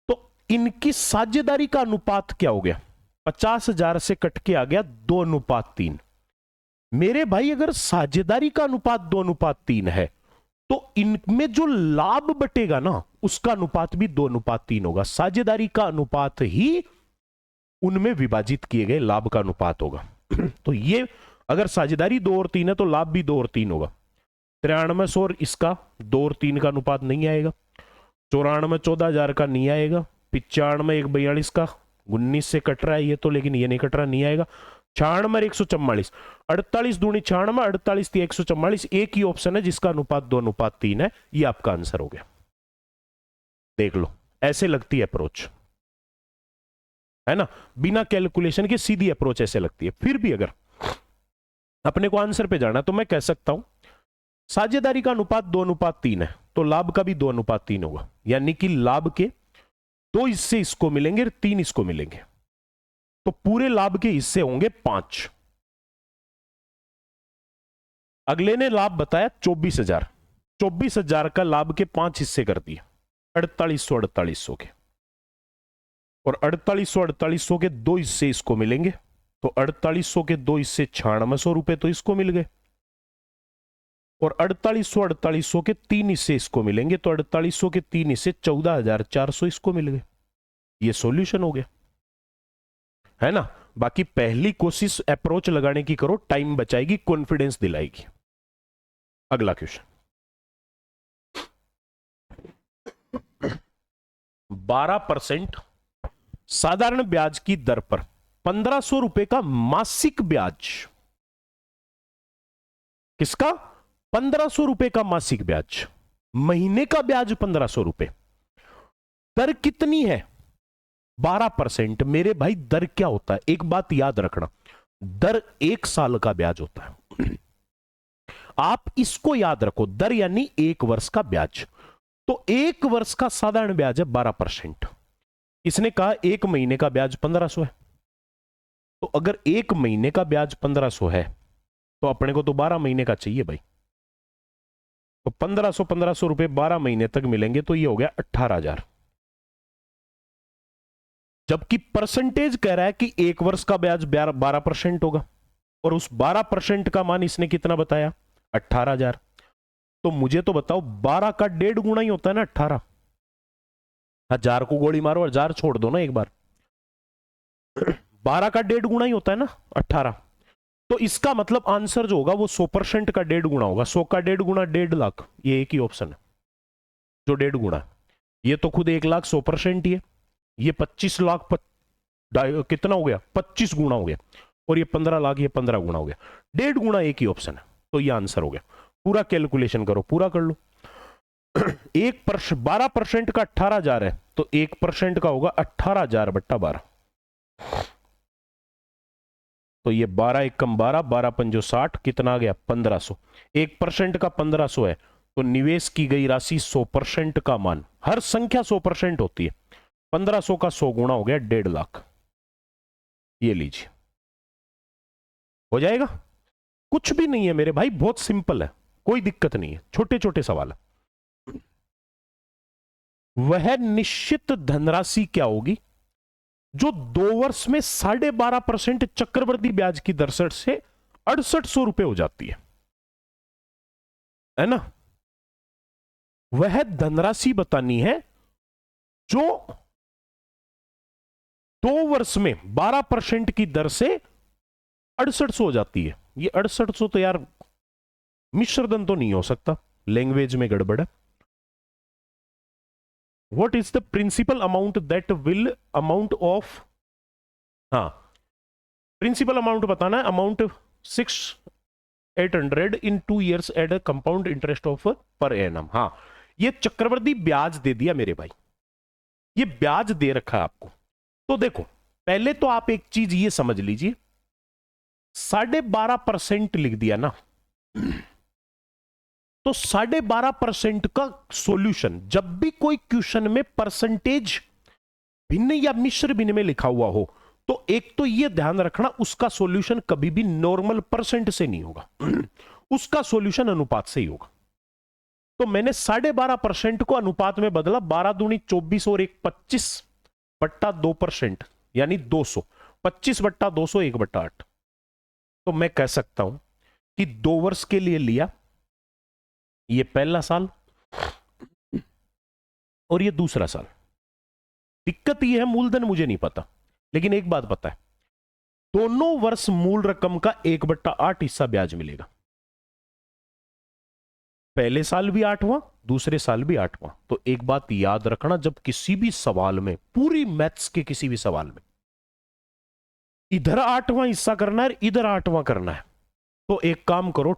तो इनकी साझेदारी का अनुपात क्या हो गया? 50,000 से कट के आ गया 2 अनुपात 3। मेरे भाई, अगर साझेदारी का अनुपात 2 अनुपात 3 है, तो इनमें जो लाभ बटेगा ना, उसका अनुपात भी 2 अनुपात 3 होगा। साझेदारी का अनुपात ही उनमें विभाजित किए गए लाभ का अनुपात होगा। तो ये अगर साझेदारी 2 और 3 है तो लाभ भी 2 और 3 होगा। 93 और इसका 2 और 3 का अनुपात नहीं आएगा। 94 14,000 का नहीं आएगा। 95 1 42 का 19 से कट रहा है ये तो, लेकिन ये नहीं कट रहा, नहीं आएगा। 96 144, 48 दूनी 96, 48 थी 144। एक ही ऑप्शन है जिसका अनुपात 2 अनुपात 3 है। ये आपका आंसर हो गया। देख लो, ऐसे लगती है अप्रोच, है ना, बिना कैलकुलेशन के सीधी अप्रोच ऐसे लगती है। फिर भी अगर अपने को आंसर पे जाना तो मैं कह सकता हूं साझेदारी का अनुपात 2 अनुपात 3 है, तो लाभ का भी 2 अनुपात 3 होगा, यानी कि लाभ के 2 हिस्से इसको मिलेंगे और 3 इसको मिलेंगे, तो पूरे लाभ के हिस्से होंगे 5। अगले ने लाभ बताया 24,000। 24,000 का लाभ के 5 हिस्से कर दिए, 4800 4800 के, और 4800 के 2 हिस्से इसको मिलेंगे, तो 4800 के 2 हिस्से 9600 रुपए तो इसको मिल गए, और 4800 के 3 हिस्से इसको मिलेंगे, तो 4800 के 3 हिस्से 14,400 इसको मिल गए। ये सॉल्यूशन हो गया, है ना। बाकी पहली कोशिश अप्रोच लगाने की करो, टाइम बचाएगी, कॉन्फिडेंस दिलाएगी। अगला क्वेश्चन, 12% साधारण ब्याज की दर पर 1500 रुपए का मासिक ब्याज। किसका? 1500 रुपए का मासिक ब्याज, महीने का ब्याज 1500 रुपए। दर कितनी है? 12%। मेरे भाई दर क्या होता है, एक बात याद रखना, दर 1 साल का ब्याज होता है। आप इसको याद रखो, दर यानी 1 वर्ष का ब्याज। तो 1 वर्ष का साधारण ब्याज है 12%। इसने कहा 1 महीने का ब्याज 1500 है, तो अगर 1 महीने का ब्याज 1500 है तो अपने को तो 12 महीने का चाहिए भाई। तो 1500 रुपए 12 महीने तक मिलेंगे, तो ये हो गया 18,000। जबकि परसेंटेज कह रहा है कि 1 वर्ष का ब्याज 12% होगा, और उस 12% का मान इसने कितना बताया? 18,000। तो मुझे तो बताओ 12 का 1.5 गुना ही होता है ना 18। 1000 को गोली मारो, 1000 छोड़ दो ना एक बार। 12 का 1.5 गुना ही होता है ना 18। तो इसका मतलब आंसर जो होगा वो 100% का 1.5 गुना होगा। 100 का 1.5 गुना 1.5 लाख, ये एक ही ऑप्शन है जो 1.5 गुना है। ये तो खुद 1 लाख 100% ही है। ये 25 लाख कितना हो गया? 25 गुना हो गया। और ये 15 लाख, ये 15 गुना हो गया। 1.5 गुना एक ही ऑप्शन है, तो ये आंसर हो गया। पूरा कैलकुलेशन करो, पूरा कर लो। 12% का 18,000 है, तो 1% का होगा 18,000 बट्टा 12। तो ये 12 एकम 12, 12 पंजो 60, कितना आ गया? 1500। 1% का 1500 है, तो निवेश की गई राशि 100% का मान, हर संख्या 100% होती है। 1500 का 100 गुना हो गया 1.5 लाख। ये लीजिए, हो जाएगा। कुछ भी नहीं है मेरे भाई, बहुत सिंपल है, कोई दिक्कत नहीं है, छोटे छोटे सवाल है। वह निश्चित धनराशि क्या होगी जो 2 वर्ष में 12.5% चक्रवृद्धि ब्याज की दर से 6800 रुपए हो जाती है ना? वह धनराशि बतानी है जो 2 वर्ष में 12% की दर से 6800 हो जाती है। ये 6800 तो यार मिश्रधन तो नहीं हो सकता, लैंग्वेज में गड़बड़ है। What is the principal amount that will amount of, हाँ प्रिंसिपल अमाउंट बताना है, amount 6,800 in 2 years at a compound interest of per annum। हाँ, ये चक्रवृद्धि ब्याज दे दिया मेरे भाई, ये ब्याज दे रखा है आपको। तो देखो, पहले तो आप एक चीज ये समझ लीजिए, 12.5% लिख दिया ना, तो 12.5% का सॉल्यूशन, जब भी कोई क्वेश्चन में परसेंटेज भिन्न या मिश्र भिन्न में लिखा हुआ हो, तो एक तो यह ध्यान रखना, उसका सॉल्यूशन कभी भी नॉर्मल परसेंट से नहीं होगा, उसका सॉल्यूशन अनुपात से ही होगा। तो मैंने 12.5% को अनुपात में बदला, 12 दूनी 24 और 1 25 बट्टा 2%, यानी 200। 25 बट्टा 200 1/8। तो मैं कह सकता हूं कि 2 वर्ष के लिए लिया, ये पहला साल और ये दूसरा साल। दिक्कत ये है, मूलधन मुझे नहीं पता, लेकिन एक बात पता है, दोनों वर्ष मूल रकम का 1/8 हिस्सा ब्याज मिलेगा। पहले साल भी 8वां, दूसरे साल भी 8वां। तो एक बात याद रखना, जब किसी भी सवाल में, पूरी मैथ्स के किसी भी सवाल में इधर 8वां हिस्सा करना है, इधर 8वां करना है, तो एक काम करो,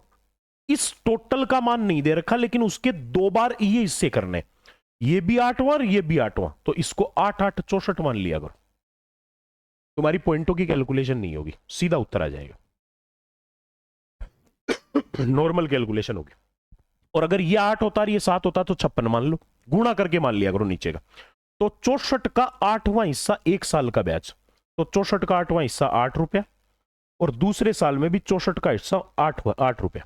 इस टोटल का मान नहीं दे रखा, लेकिन उसके 2 बार ये हिस्से करने, ये भी 8वां और ये भी 8वां, तो इसको 8 8 64 मान लिया करो। तुम्हारी पॉइंटों की कैलकुलेशन नहीं होगी, सीधा उत्तर आ जाएगा, नॉर्मल कैलकुलेशन होगी। और अगर ये 8 होता और ये 7 होता तो 56 मान लो, गुणा करके मान लिया करो नीचे का। तो 64 का 8वां हिस्सा 1 साल का ब्याज, तो 64 का 8वां हिस्सा 8 रुपया, और दूसरे साल में भी 64 का हिस्सा 8 रुपया।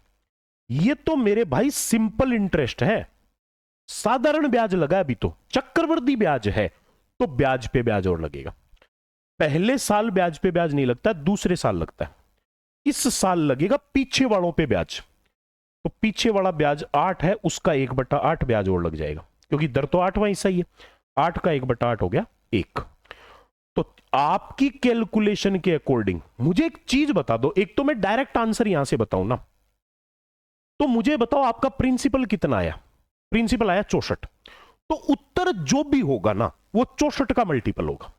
ये तो मेरे भाई सिंपल इंटरेस्ट है, साधारण ब्याज लगा, अभी तो चक्रवृद्धि ब्याज है, तो ब्याज पे ब्याज और लगेगा। पहले साल ब्याज पे ब्याज नहीं लगता, दूसरे साल लगता है। इस साल लगेगा पीछे वालों पे ब्याज, तो पीछे वाला ब्याज 8 है, उसका 1/8 ब्याज और लग जाएगा, क्योंकि दर तो 8वां हिस्सा ही है। 8 का 1/8 हो गया 1। तो आपकी कैलकुलेशन के अकॉर्डिंग मुझे एक चीज बता दो, एक तो मैं डायरेक्ट आंसर यहां से बताऊं ना, तो मुझे बताओ आपका प्रिंसिपल कितना आया? प्रिंसिपल आया 64, तो उत्तर जो भी होगा ना वो 64 का मल्टीपल होगा।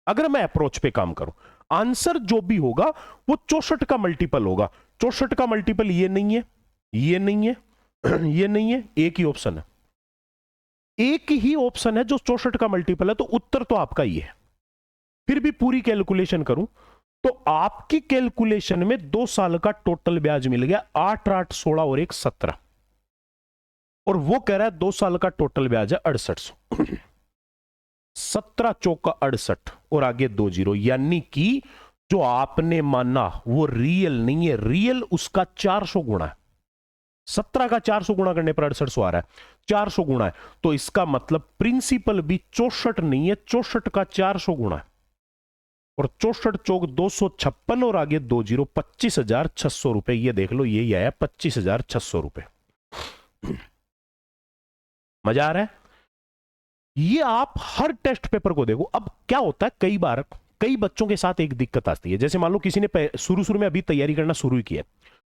अगर मैं अप्रोच पे काम करूं, आंसर जो भी होगा वो 64 का मल्टीपल होगा। 64 का मल्टीपल ये नहीं है, ये नहीं है, ये नहीं है, एक ही ऑप्शन है, एक ही ऑप्शन है जो 64 का मल्टीपल है, तो उत्तर तो आपका ही है। फिर भी पूरी कैलकुलेशन करूं तो आपकी कैलकुलेशन में 2 साल का टोटल ब्याज मिल गया 8 8 16 और 1 17, और वो कह रहा है 2 साल का टोटल ब्याज है 6800। 17 चौका 68 और आगे 2 जीरो, यानी कि जो आपने माना वो रियल नहीं है, रियल उसका 400 गुणा है। 17 का 400 गुणा करने पर 6800 आ रहा है, 400 गुणा है, तो इसका मतलब प्रिंसिपल भी 64 नहीं है, 64 का 400 गुणा है, और 64 चौक 256 और आगे 2 जीरो, 25,600 रुपए। ये देख लो, यही आया 25,600 रुपए। मजा आ रहा है? ये आप हर टेस्ट पेपर को देखो। अब क्या होता है, कई बार कई बच्चों के साथ एक दिक्कत आती है, जैसे मान लो किसी ने शुरू शुरू में अभी तैयारी करना शुरू ही किया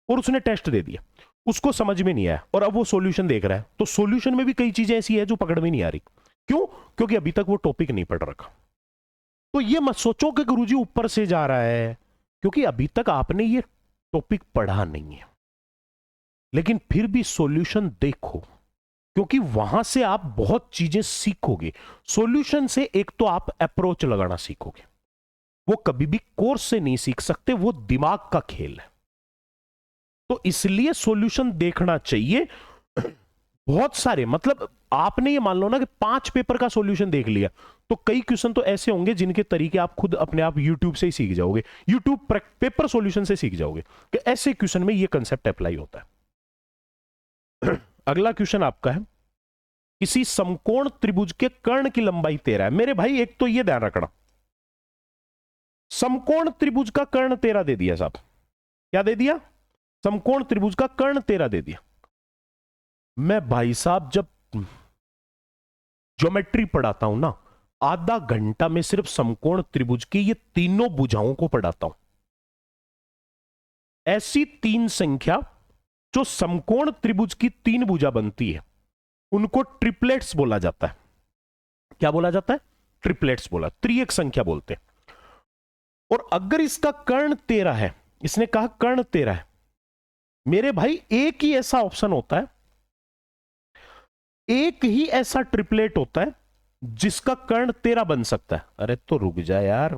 और उसने टेस्ट दे दिया, उसको समझ में नहीं आया और अब वो सॉल्यूशन देख रहा है, तो सॉल्यूशन में भी कई चीजें ऐसी है जो पकड़ में नहीं आ रही। क्यों? क्योंकि अभी तक वो टॉपिक नहीं पढ़ रखा। तो ये मत सोचो कि गुरुजी ऊपर से जा रहा है, क्योंकि अभी तक आपने ये टॉपिक पढ़ा नहीं है। लेकिन फिर भी सॉल्यूशन देखो, क्योंकि वहां से आप बहुत चीजें सीखोगे। सॉल्यूशन से एक तो आप अप्रोच लगाना सीखोगे, वो कभी भी कोर्स से नहीं सीख सकते, वो दिमाग का खेल है। तो इसलिए सॉल्यूशन देखना चाहिए। बहुत सारे, मतलब आपने ये मान लो ना कि 5 पेपर का सॉल्यूशन देख लिया, तो कई क्वेश्चन तो ऐसे होंगे जिनके तरीके आप खुद अपने आप यूट्यूब से ही सीख जाओगे, यूट्यूब पेपर सॉल्यूशन से सीख जाओगे कि ऐसे क्वेश्चन में ये कंसेप्ट अप्लाई होता है। अगला क्वेश्चन आपका है, किसी समकोण त्रिभुज के कर्ण की लंबाई 13 है। मेरे भाई एक तो ये ध्यान रखना, समकोण त्रिभुज का कर्ण 13 दे दिया साहब। क्या दे दिया? समकोण त्रिभुज का कर्ण 13 दे दिया। मैं भाई साहब जब ज्योमेट्री पढ़ाता हूं ना, आधा घंटा में सिर्फ समकोण त्रिभुज की ये तीनों भुजाओं को पढ़ाता हूं। ऐसी 3 संख्या जो समकोण त्रिभुज की 3 भुजा बनती है, उनको ट्रिपलेट्स बोला जाता है। क्या बोला जाता है? ट्रिपलेट्स बोला, त्रिएक संख्या बोलते हैं। और अगर इसका कर्ण 13 है, इसने कहा कर्ण 13 है, मेरे भाई एक ही ऐसा ऑप्शन होता है, एक ही ऐसा ट्रिपलेट होता है जिसका कर्ण 13 बन सकता है। अरे तो रुक जा यार,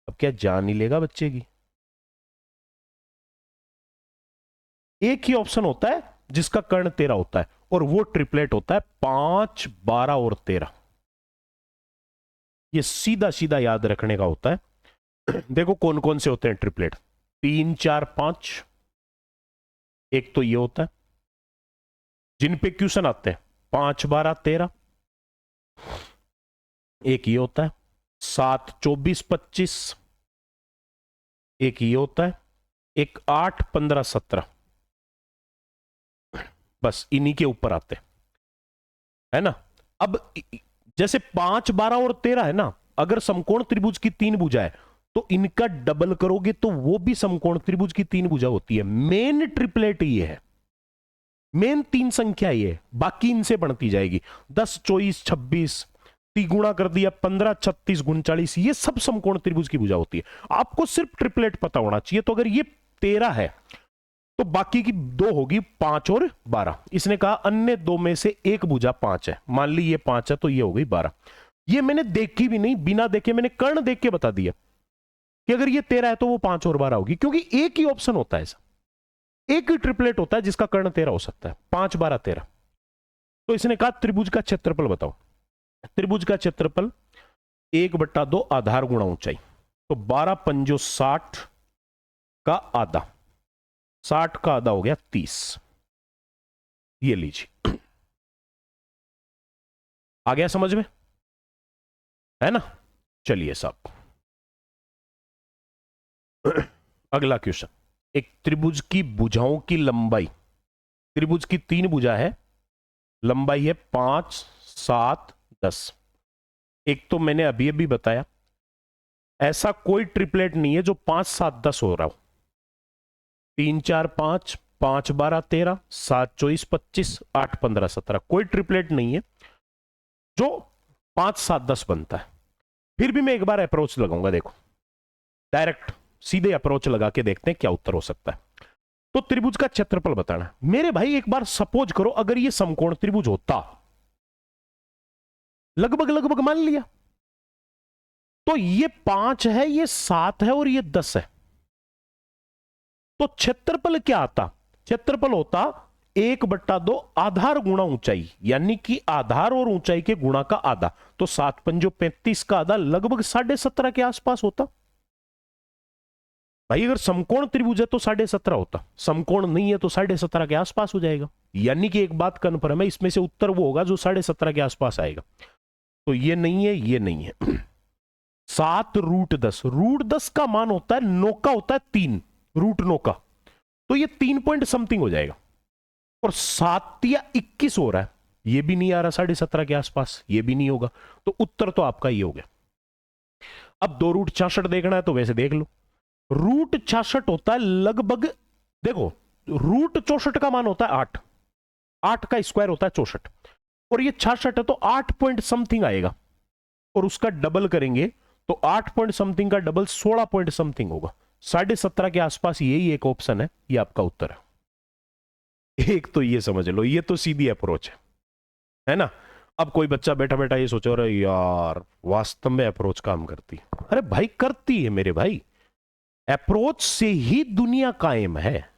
अब क्या जान नहीं लेगा बच्चे की? एक ही ऑप्शन होता है जिसका कर्ण 13 होता है, और वो ट्रिपलेट होता है 5, 12 और 13। ये सीधा सीधा याद रखने का होता है। देखो कौन कौन से होते हैं ट्रिपलेट, 3, 4, 5। एक तो ये होता है जिन पे क्वेश्चन आते हैं 5, 12, 13। एक ये होता है 7, 24, 25। एक ये होता है एक 8, 15, 17। बस इन्हीं के ऊपर आते हैं, है ना। अब जैसे 5, 12 और 13 है ना, अगर समकोण त्रिभुज की 3 भुजा है तो इनका डबल करोगे तो वो भी समकोण त्रिभुज की 3 भुजा होती है। मेन ट्रिपलेट ये है, मेन 3 संख्या ये है, बाकी इनसे बढ़ती जाएगी। 10, 24, 26, गुणा कर दिया 15, 36, 39, ये सब समकोण त्रिभुज की भुजा होती है। आपको सिर्फ ट्रिपलेट पता होना चाहिए। तो अगर ये 13 है तो बाकी की 2 होगी 5 और 12। इसने कहा अन्य 2 में से एक भुजा 5 है, मान ली ये 5 है तो ये हो गई 12। ये मैंने देखी भी नहीं, बिना देखे मैंने कर्ण देख के बता दिया कि अगर ये 13 है तो वो 5 और 12 होगी, क्योंकि एक ही ऑप्शन होता है ऐसा, एक ही ट्रिपलेट होता है जिसका कर्ण 13 हो सकता है, 5, 12, 13। तो इसने कहा त्रिभुज का क्षेत्रफल बताओ। त्रिभुज का क्षेत्रफल 1/2 आधार गुणा ऊंचाई, तो 12 पंजो 60 का आधा, 60 का आधा हो गया 30। ये लीजिए, आ गया समझ में, है ना। चलिए साहब, अगला क्वेश्चन, एक त्रिभुज की भुजाओं की लंबाई, त्रिभुज की 3 भुजा है, लंबाई है 5, 7, 10। एक तो मैंने अभी अभी बताया ऐसा कोई ट्रिपलेट नहीं है जो 5 7 10 हो रहा हो। 3 4 5, 5 12 13, 7 24 25, 8 15 17, कोई ट्रिपलेट नहीं है जो 5 7 10 बनता है। फिर भी मैं एक बार अप्रोच लगाऊंगा, देखो डायरेक्ट सीधे अप्रोच लगा के देखते हैं क्या उत्तर हो सकता है। तो त्रिभुज का क्षेत्रफल बताना मेरे भाई। एक बार सपोज करो अगर ये समकोण त्रिभुज होता, लगभग लगभग मान लिया, तो ये 5 है, ये 7 है और ये 10 है, तो क्षेत्रफल क्या आता? क्षेत्रफल होता 1/2 आधार गुणा ऊंचाई, यानी कि आधार और ऊंचाई के गुणा का आधा। तो 7 पंजो 35 का आधा लगभग 17.5 के आसपास होता। भाई अगर समकोण त्रिभुज है तो 17.5 होता, समकोण नहीं है तो 17.5 के आसपास हो जाएगा। यानी कि एक बात कन्फर्म है, इसमें से उत्तर वो होगा जो 17.5 के आसपास आएगा। तो ये नहीं है, ये नहीं है। 7√10, √10 का मान होता है 9 का होता है 3, √9 का, तो ये 3 पॉइंट समथिंग हो जाएगा। और 7 या 21 हो रहा है, ये भी नहीं आ रहा 17.5 के आसपास, ये भी नहीं होगा। तो उत्तर तो आपका ये हो गया। अब 2√66 देखना है तो वैसे देख लो, √66 होता है लगभग, देखो √64 का मान होता है 8, 8 का स्क्वायर होता है 64, और ये 66 है तो 8 पॉइंट समथिंग आएगा, और उसका डबल करेंगे तो 8 पॉइंट समथिंग का डबल 16 पॉइंट समथिंग होगा। 17.5 के आसपास यही एक ऑप्शन है, ये आपका उत्तर है। एक तो ये समझ लो, ये तो सीधी अप्रोच है ना। अब कोई बच्चा बैठा बैठा ये सोचो अरे यार वास्तव में अप्रोच काम करती, अरे भाई करती है मेरे भाई, अप्रोच से ही दुनिया कायम है।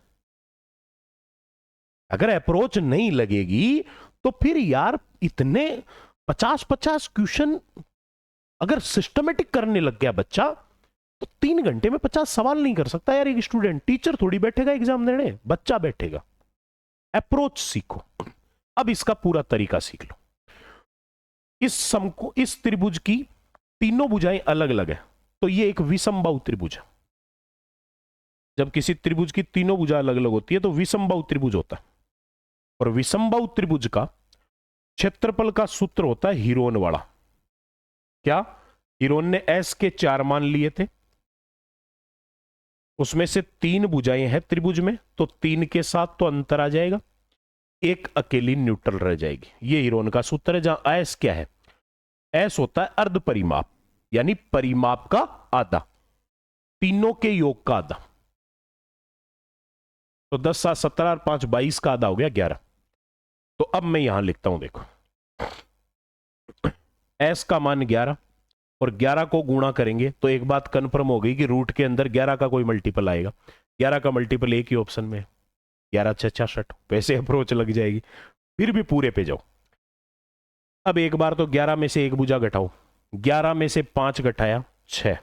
अगर अप्रोच नहीं लगेगी तो फिर यार इतने 50-50 क्वेश्चन अगर सिस्टमेटिक करने लग गया बच्चा, तो 3 घंटे में 50 सवाल नहीं कर सकता यार एक स्टूडेंट। टीचर थोड़ी बैठेगा एग्जाम देने, बच्चा बैठेगा। अप्रोच सीखो। अब इसका पूरा तरीका सीख लो। इस त्रिभुज की तीनों भुजाएं अलग अलग है, तो ये एक विषमबाहु त्रिभुज है। जब किसी त्रिभुज की तीनों भुजा अलग अलग होती है तो विषमबाहु त्रिभुज होता है। और विषमबाहु त्रिभुज का क्षेत्रफल का सूत्र होता है हीरोन वाला। क्या? हीरोन ने एस के 4 मान लिए थे, उसमें से 3 भुजाएं हैं त्रिभुज में, तो 3 के साथ तो अंतर आ जाएगा, एक अकेली न्यूट्रल रह जाएगी। ये हीरोन का सूत्र है। जहां एस क्या है? एस होता है अर्ध परिमाप, यानी परिमाप का आधा, तीनों के योग का आधा। तो 10 7 17 और 5 22 का आधा हो गया 11। तो अब मैं यहां लिखता हूं, देखो एस का मान 11 और 11 को गुणा करेंगे तो एक बात कंफर्म हो गई कि रूट के अंदर 11 का कोई मल्टीपल आएगा। 11 का मल्टीपल एक ही ऑप्शन में है, 11 6 66, वैसे अप्रोच लग जाएगी। फिर भी पूरे पे जाओ। अब एक बार तो 11 में से एक भुजा घटाओ, 11 में से 5 घटाया 6,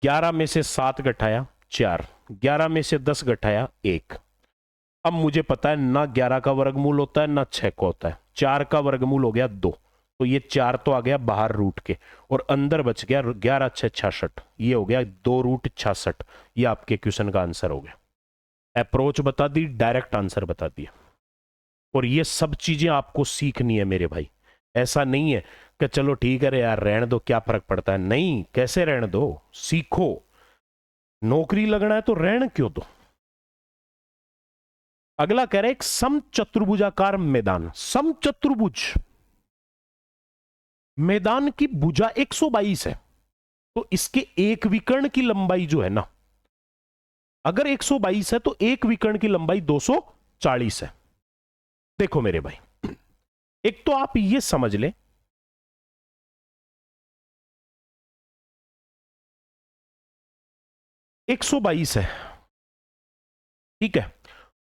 11 में से 7 घटाया 4, 11 में से 10 घटाया 1। अब मुझे पता है ना 11 का वर्गमूल होता है ना 6 का होता है, 4 का वर्गमूल हो गया 2, तो ये 4 तो आ गया बाहर रूट के, और अंदर बच गया 11 6 66, ये हो गया 2√66। ये आपके क्वेश्चन का आंसर हो गया। अप्रोच बता दी, डायरेक्ट आंसर बता दिया। और ये सब चीजें आपको सीखनी है मेरे भाई। ऐसा नहीं है कि चलो ठीक है रे यार रहने दो क्या फर्क पड़ता है, नहीं, कैसे रहने दो, सीखो। नौकरी लगना है तो रहने क्यों दो। अगला कह रहे एक समचतुर्भुजाकार मैदान, समचतुर्भुज मैदान की भुजा 122 है, तो इसके एक विकर्ण की लंबाई जो है ना, अगर 122 है तो एक विकर्ण की लंबाई 240 है। देखो मेरे भाई, एक तो आप ये समझ ले, एक 122 है, ठीक है,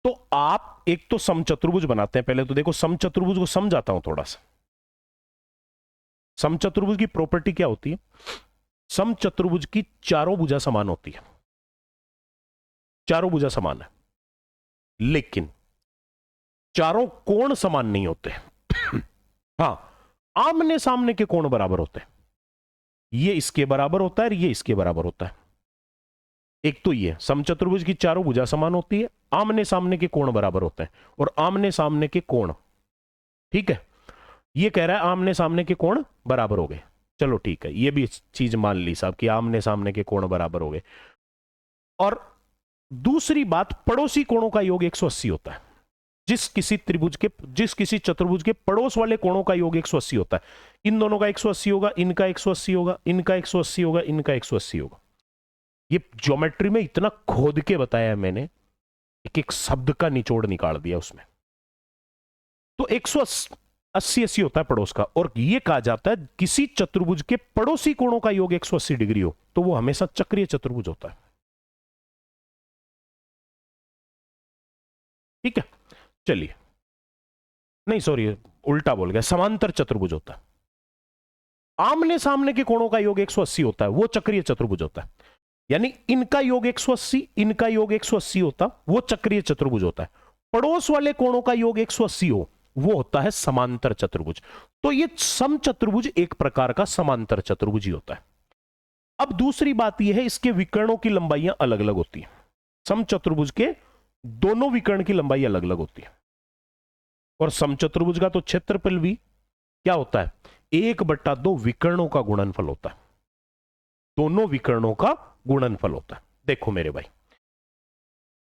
तो आप एक तो समचतुर्भुज बनाते हैं। पहले तो देखो समचतुर्भुज को समझाता हूं थोड़ा सा। समचतुर्भुज की प्रॉपर्टी क्या होती है? समचतुर्भुज की चारों भुजा समान होती है, चारों भुजा समान है, लेकिन चारों कोण समान नहीं होते। हां, आमने सामने के कोण बराबर होते हैं। ये इसके बराबर होता है और ये इसके बराबर होता है। एक तो ये समचतुर्भुज की चारों भुजा समान होती है, आमने सामने के कोण बराबर होते हैं, और आमने सामने के कोण, ठीक है, ये कह रहा है आमने सामने के कोण बराबर हो गए। चलो ठीक है, ये भी चीज मान ली साहब कि आमने सामने के कोण बराबर हो गए। और दूसरी बात, पड़ोसी कोणों का योग 180 होता है। जिस किसी चतुर्भुज के पड़ोस वाले कोणों का योग 180 होता है। इन दोनों का 180 होगा, इनका 180 होगा, इनका 180 होगा, इनका 180 होगा। ये ज्योमेट्री में इतना खोद के बताया है मैंने, एक एक शब्द का निचोड़ निकाल दिया उसमें। तो 180 होता है पड़ोस का। और ये कहा जाता है किसी चतुर्भुज के पड़ोसी कोणों का योग 180 डिग्री हो तो वो हमेशा चक्रीय चतुर्भुज होता है। ठीक है, चलिए, नहीं सॉरी उल्टा बोल गया, समांतर चतुर्भुज होता है। आमने सामने के कोणों का योग 180 होता है, वो चक्रीय चतुर्भुज होता है। यानी इनका योग 180, इनका योग 180 होता, वो चक्रीय चतुर्भुज होता है। पड़ोस वाले कोणों का योग 180 हो, वो होता है समांतर चतुर्भुज। तो ये समचतुर्भुज एक प्रकार का समांतर चतुर्भुज ही होता है। अब दूसरी बात यह है, इसके विकर्णों की लंबाइयां अलग अलग होती है। समचतुर्भुज के दोनों विकर्ण की लंबाई अलग अलग होती है। और समचतुर्भुज का तो क्षेत्रफल भी क्या होता है, 1/2 विकर्णों का गुणनफल होता है। दोनों विकर्णों का गुणनफल होता है। देखो मेरे भाई,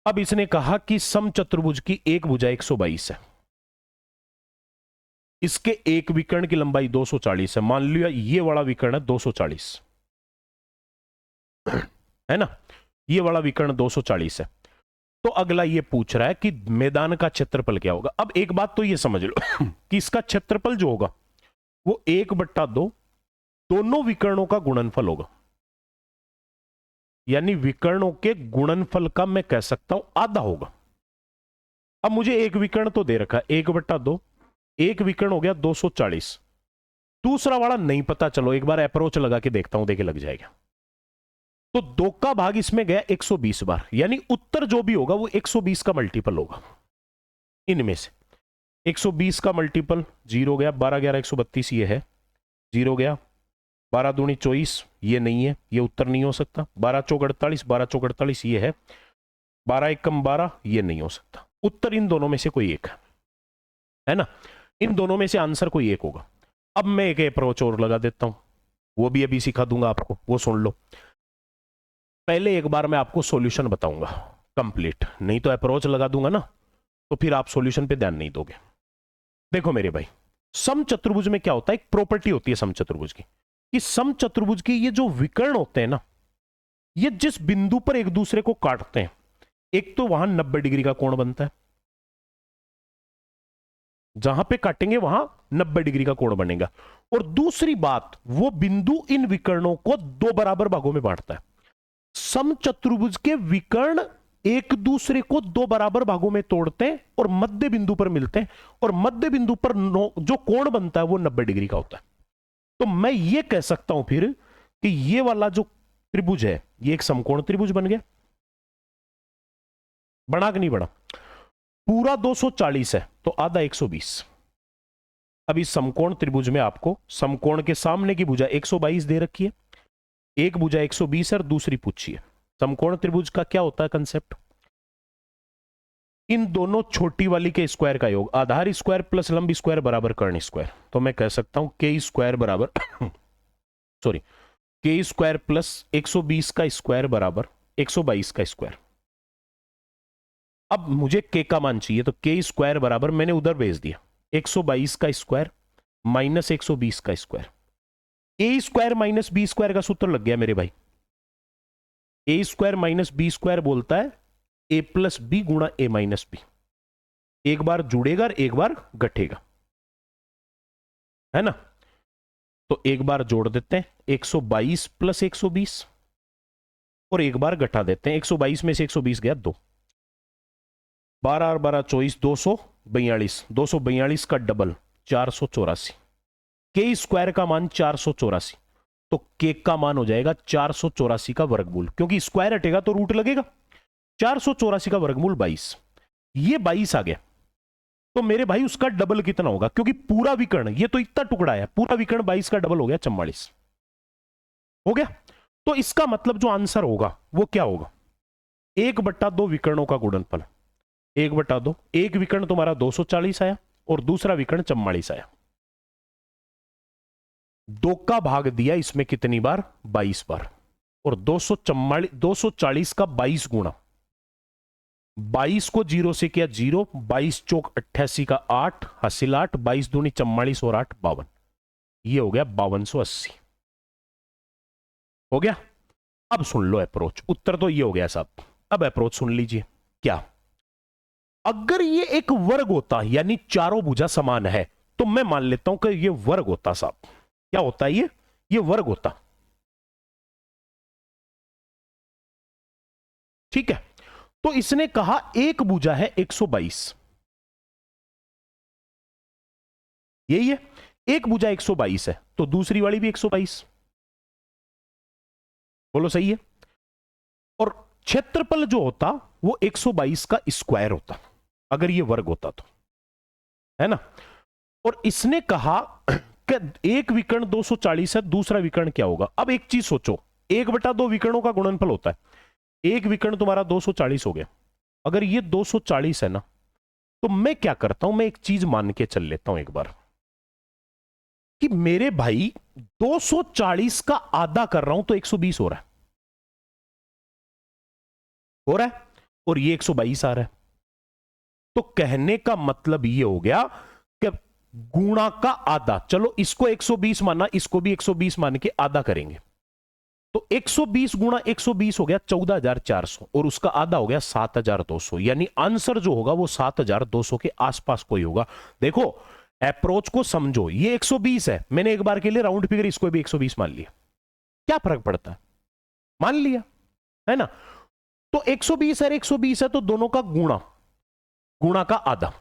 अब इसने कहा कि समचतुर्भुज की एक भुजा 122 है, इसके एक विकर्ण की लंबाई 240 है। मान लिया ये वाला विकर्ण है 240, है ना, ये वाला विकर्ण 240 है। तो अगला ये पूछ रहा है कि मैदान का क्षेत्रफल क्या होगा। अब एक बात तो ये समझ लो कि इसका क्षेत्रफल जो होगा वो 1/2 दोनों विकर्णों का गुणनफल होगा। यानी विकर्णों के गुणनफल का मैं कह सकता हूं आधा होगा। अब मुझे एक विकर्ण तो दे रखा है 1/2, एक विकर्ण हो गया 240, दूसरा वाला नहीं पता, चलो एक बार अप्रोच लगा के देखता हूं, देखे लग जाएगा। तो 2 का भाग इसमें गया 120 बार, यानी उत्तर जो भी होगा वो 120 का मल्टीपल होगा। इनमें से 120 का मल्टीपल 0 गया, 12 11 132 ये है, 0 गया, 12 दूनी 24 ये नहीं है, ये उत्तर नहीं हो सकता। 12 चौक 48, 12 चौक 48 ये है, 12 एकम 12 ये नहीं हो सकता। उत्तर इन दोनों में से कोई एक है ना, इन दोनों में से आंसर कोई एक होगा। अब मैं एक अप्रोच और लगा देता हूं, वो भी अभी सिखा दूंगा आपको, वो सुन लो। पहले एक बार मैं आपको सॉल्यूशन बताऊंगा कंप्लीट, नहीं तो अप्रोच लगा दूंगा ना तो फिर आप सॉल्यूशन पे ध्यान नहीं दोगे। देखो मेरे भाई, समचतुर्भुज में क्या होता है, एक प्रॉपर्टी होती है समचतुर्भुज की, कि समचतुर्भुज के ये जो विकर्ण होते हैं ना, ये जिस बिंदु पर एक दूसरे को काटते हैं, एक तो वहां 90 डिग्री का कोण बनता है, जहां पे काटेंगे वहां 90 डिग्री का कोण बनेगा। और दूसरी बात, वो बिंदु इन विकर्णों को 2 बराबर भागों में बांटता है। समचतुर्भुज के विकर्ण एक दूसरे को 2 बराबर भागों में तोड़ते हैं और मध्य बिंदु पर मिलते हैं, और मध्य बिंदु पर जो कोण बनता है वो 90 डिग्री का होता है। तो मैं ये कह सकता हूं फिर कि ये वाला जो त्रिभुज है ये एक समकोण त्रिभुज बन गया। बना कि नहीं बना, पूरा 240 है तो आधा 120। अब इस समकोण त्रिभुज में आपको समकोण के सामने की भुजा 122 दे रखी है, एक भुजा 120 है और दूसरी पूछी है। समकोण त्रिभुज का क्या होता है कंसेप्ट, इन दोनों छोटी वाली के स्क्वायर का योग, आधार स्क्वायर प्लस लंब स्क्वायर बराबर कर्ण स्क्वायर। तो मैं कह सकता हूं के स्क्वायर बराबर सॉरी के स्क्वायर प्लस 120 का स्क्वायर बराबर 122 का स्क्वायर। अब मुझे के का मान चाहिए, तो के स्क्वायर बराबर मैंने उधर भेज दिया 122 का स्क्वायर माइनस 120 का स्क्वायर। ए स्क्वायर माइनस बी स्क्वायर का सूत्र लग गया मेरे भाई। ए स्क्वायर माइनस बी स्क्वायर बोलता है ए प्लस बी गुणा ए माइनस बी। एक बार जुड़ेगा और एक बार घटेगा, है ना। तो एक बार जोड़ देते हैं 122 प्लस 120 और एक बार घटा देते हैं, 122 में से 120 गया 2, 12 और 12 24, 242, 242 का डबल 484। के स्क्वायर का मान 484, तो के का मान हो जाएगा 484 का वर्गमूल, क्योंकि स्क्वायर हटेगा तो रूट लगेगा। 484 का वर्गमूल 22, ये 22 आ गया। तो मेरे भाई उसका डबल कितना होगा, क्योंकि पूरा विकर्ण ये तो इतना टुकड़ा है, पूरा विकर्ण 22 का डबल हो गया 44 हो गया। तो इसका मतलब जो आंसर होगा वो क्या होगा, 1/2 विकर्णों का गुणनफल 1/2। एक विकर्ण तुम्हारा 240 आया और दूसरा विकर्ण 44 आया। 2 का भाग दिया इसमें कितनी बार? 22 बार। और 240 का 22 गुणा, 22 को 0 से किया 0, 22 चौक 88 का 8, हासिल 8, 22 दूनी 44 और 8 52। ये हो गया 5280। हो गया। अब सुन लो अप्रोच। उत्तर तो ये हो गया साहब। अब अप्रोच सुन लीजिए। क्या? अगर ये एक वर्ग होता, यानी चारों भुजा समान है, तो मैं मान लेता हूं कि ये वर्ग होता साहब। क्या होता है ये वर्ग होता। ठीक है। तो इसने कहा एक भुजा है 122, यही है। एक भुजा 122 है, तो दूसरी वाली भी 122। बोलो सही है। और क्षेत्रफल जो होता वो 122 का स्क्वायर होता, अगर ये वर्ग होता तो, है ना। और इसने कहा कि एक विकर्ण 240 है, दूसरा विकर्ण क्या होगा? अब एक चीज सोचो, 1/2 विकर्णों का गुणनफल होता है। एक विकर्ण तुम्हारा 240 हो गया। अगर ये 240 है ना, तो मैं क्या करता हूं, मैं एक चीज मान के चल लेता हूं एक बार, कि मेरे भाई 240 का आधा कर रहा हूं तो 120 हो रहा है। हो रहा है। और ये 122 आ रहा है। तो कहने का मतलब ये हो गया कि गुणा का आधा, चलो इसको 120 माना, इसको भी 120 मान के आधा करेंगे, तो 120 गुणा 120 हो गया 14,400, और उसका आधा हो गया 7,200। यानी आंसर जो होगा वो 7,200 के आसपास कोई होगा। देखो अप्रोच को समझो, ये 120 है, मैंने एक बार के लिए राउंड फिगर इसको भी 120 मान लिया, क्या फर्क पड़ता है? मान लिया, है ना। तो 120 है, 120 है, तो दोनों का गुणा, गुणा का आधा,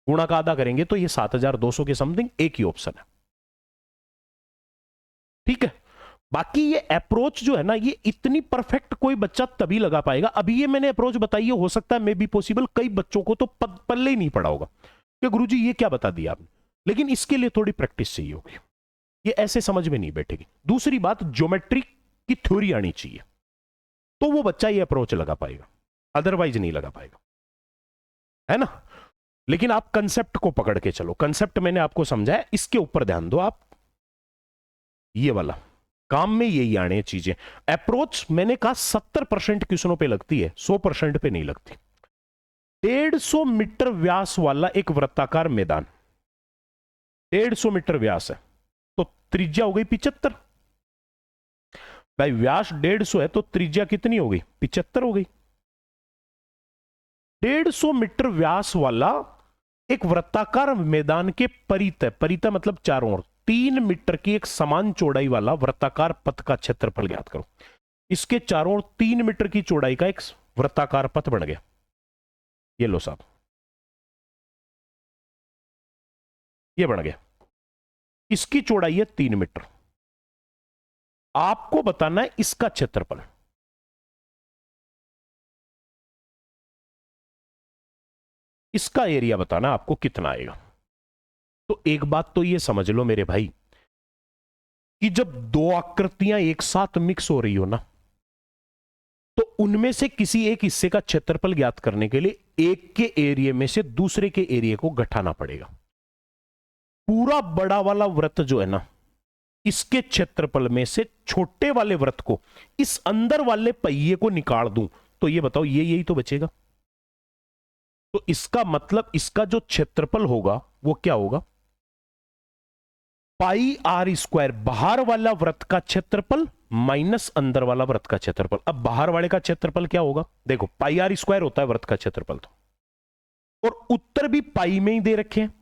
गुणा का आधा करेंगे तो ये 7,200 के समथिंग एक ही ऑप्शन है। ठीक है। बाकी ये अप्रोच जो है ना, ये इतनी परफेक्ट कोई बच्चा तभी लगा पाएगा। अभी ये मैंने अप्रोच बताई है, हो सकता है मे बी पॉसिबल कई बच्चों को तो पल्ले ही नहीं पड़ा होगा कि गुरुजी ये क्या बता दिया आपने। लेकिन इसके लिए थोड़ी प्रैक्टिस चाहिए होगी, ये ऐसे समझ में नहीं बैठेगी। दूसरी बात, ज्योमेट्री की थ्योरी आनी चाहिए, तो वो बच्चा ये अप्रोच लगा पाएगा, अदरवाइज नहीं लगा पाएगा, है ना। लेकिन आप कंसेप्ट को पकड़ के चलो, कंसेप्ट मैंने आपको समझाया, इसके ऊपर ध्यान दो आप। ये वाला काम में यही आने चीजें। अप्रोच मैंने कहा 70% क्वेश्चनों पे लगती है, 100% पे नहीं लगती। 150 मीटर व्यास वाला एक वृत्ताकार मैदान, 150 मीटर व्यास है, तो त्रिज्या हो गई 75। भाई व्यास 150 है तो त्रिज्या कितनी हो गई? 75 हो गई। 150 मीटर व्यास वाला एक वृत्ताकार मैदान के परितः, परितः मतलब चारों ओर 3 मीटर की एक समान चौड़ाई वाला वृत्ताकार पथ का क्षेत्रफल ज्ञात करो। इसके चारों ओर 3 मीटर की चौड़ाई का एक वृत्ताकार पथ बन गया। ये लो साहब, ये बन गया। इसकी चौड़ाई है 3 मीटर। आपको बताना है इसका क्षेत्रफल। इसका एरिया बताना आपको कितना आएगा। तो एक बात तो ये समझ लो मेरे भाई, कि जब दो आकृतियां एक साथ मिक्स हो रही हो ना, तो उनमें से किसी एक हिस्से का क्षेत्रफल ज्ञात करने के लिए एक के एरिया में से दूसरे के एरिया को घटाना पड़ेगा। पूरा बड़ा वाला वृत्त जो है ना, इसके क्षेत्रफल में से छोटे वाले वृत्त को, इस अंदर वाले पहिए को निकाल दूं, तो ये बताओ ये यही तो बचेगा। तो इसका मतलब इसका जो क्षेत्रफल होगा वो क्या होगा? पाई आर स्क्वायर, बाहर वाला वृत्त का क्षेत्रफल माइनस अंदर वाला वृत्त का क्षेत्रफल। अब बाहर वाले का क्षेत्रफल क्या होगा? देखो पाई आर स्क्वायर होता है वृत्त का क्षेत्रफल, तो और उत्तर भी पाई में ही दे रखे हैं।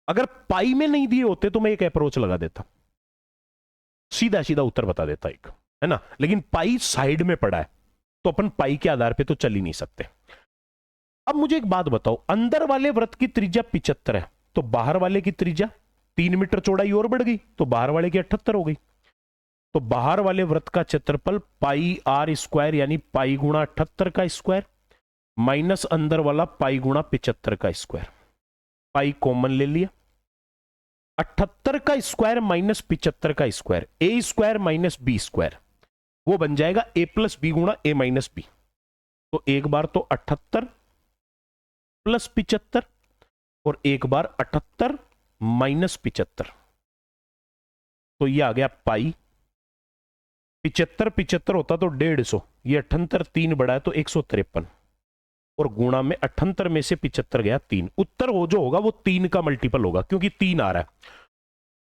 अगर पाई में नहीं दिए होते तो मैं एक अप्रोच लगा देता, सीधा सीधा उत्तर बता देता एक, है ना। लेकिन पाई साइड में पड़ा है, तो अपन पाई के आधार पे तो चल ही नहीं सकते। अब मुझे एक बात बताओ, अंदर वाले वृत्त की त्रिज्या 75 है, तो बाहर वाले की त्रिज्या 3 मीटर चौड़ाई और बढ़ गई, तो बाहर वाले की 78 हो गई। तो बाहर वाले वृत्त का क्षेत्रफल पाई आर स्क्वायर, यानी पाई गुणा 78 का स्क्वायर, माइनस अंदर वाला पाई गुणा 75 का स्क्वायर। पाई कॉमन ले लिया, 78 का स्क्वायर माइनस 75 का स्क्वायर, ए स्क्वायर माइनस बी स्क्वायर, वो बन जाएगा ए प्लस बी गुणा ए माइनस बी। तो एक बार तो 78 प्लस 75, और एक बार 78 माइनस 75। तो ये आ गया पाई। 75 75 होता तो 150, ये 78 3 बढ़ा है तो 153, और गुणा में 78 में से 75 गया 3। उत्तर हो जो होगा वो 3 का मल्टीपल होगा, क्योंकि 3 आ रहा है।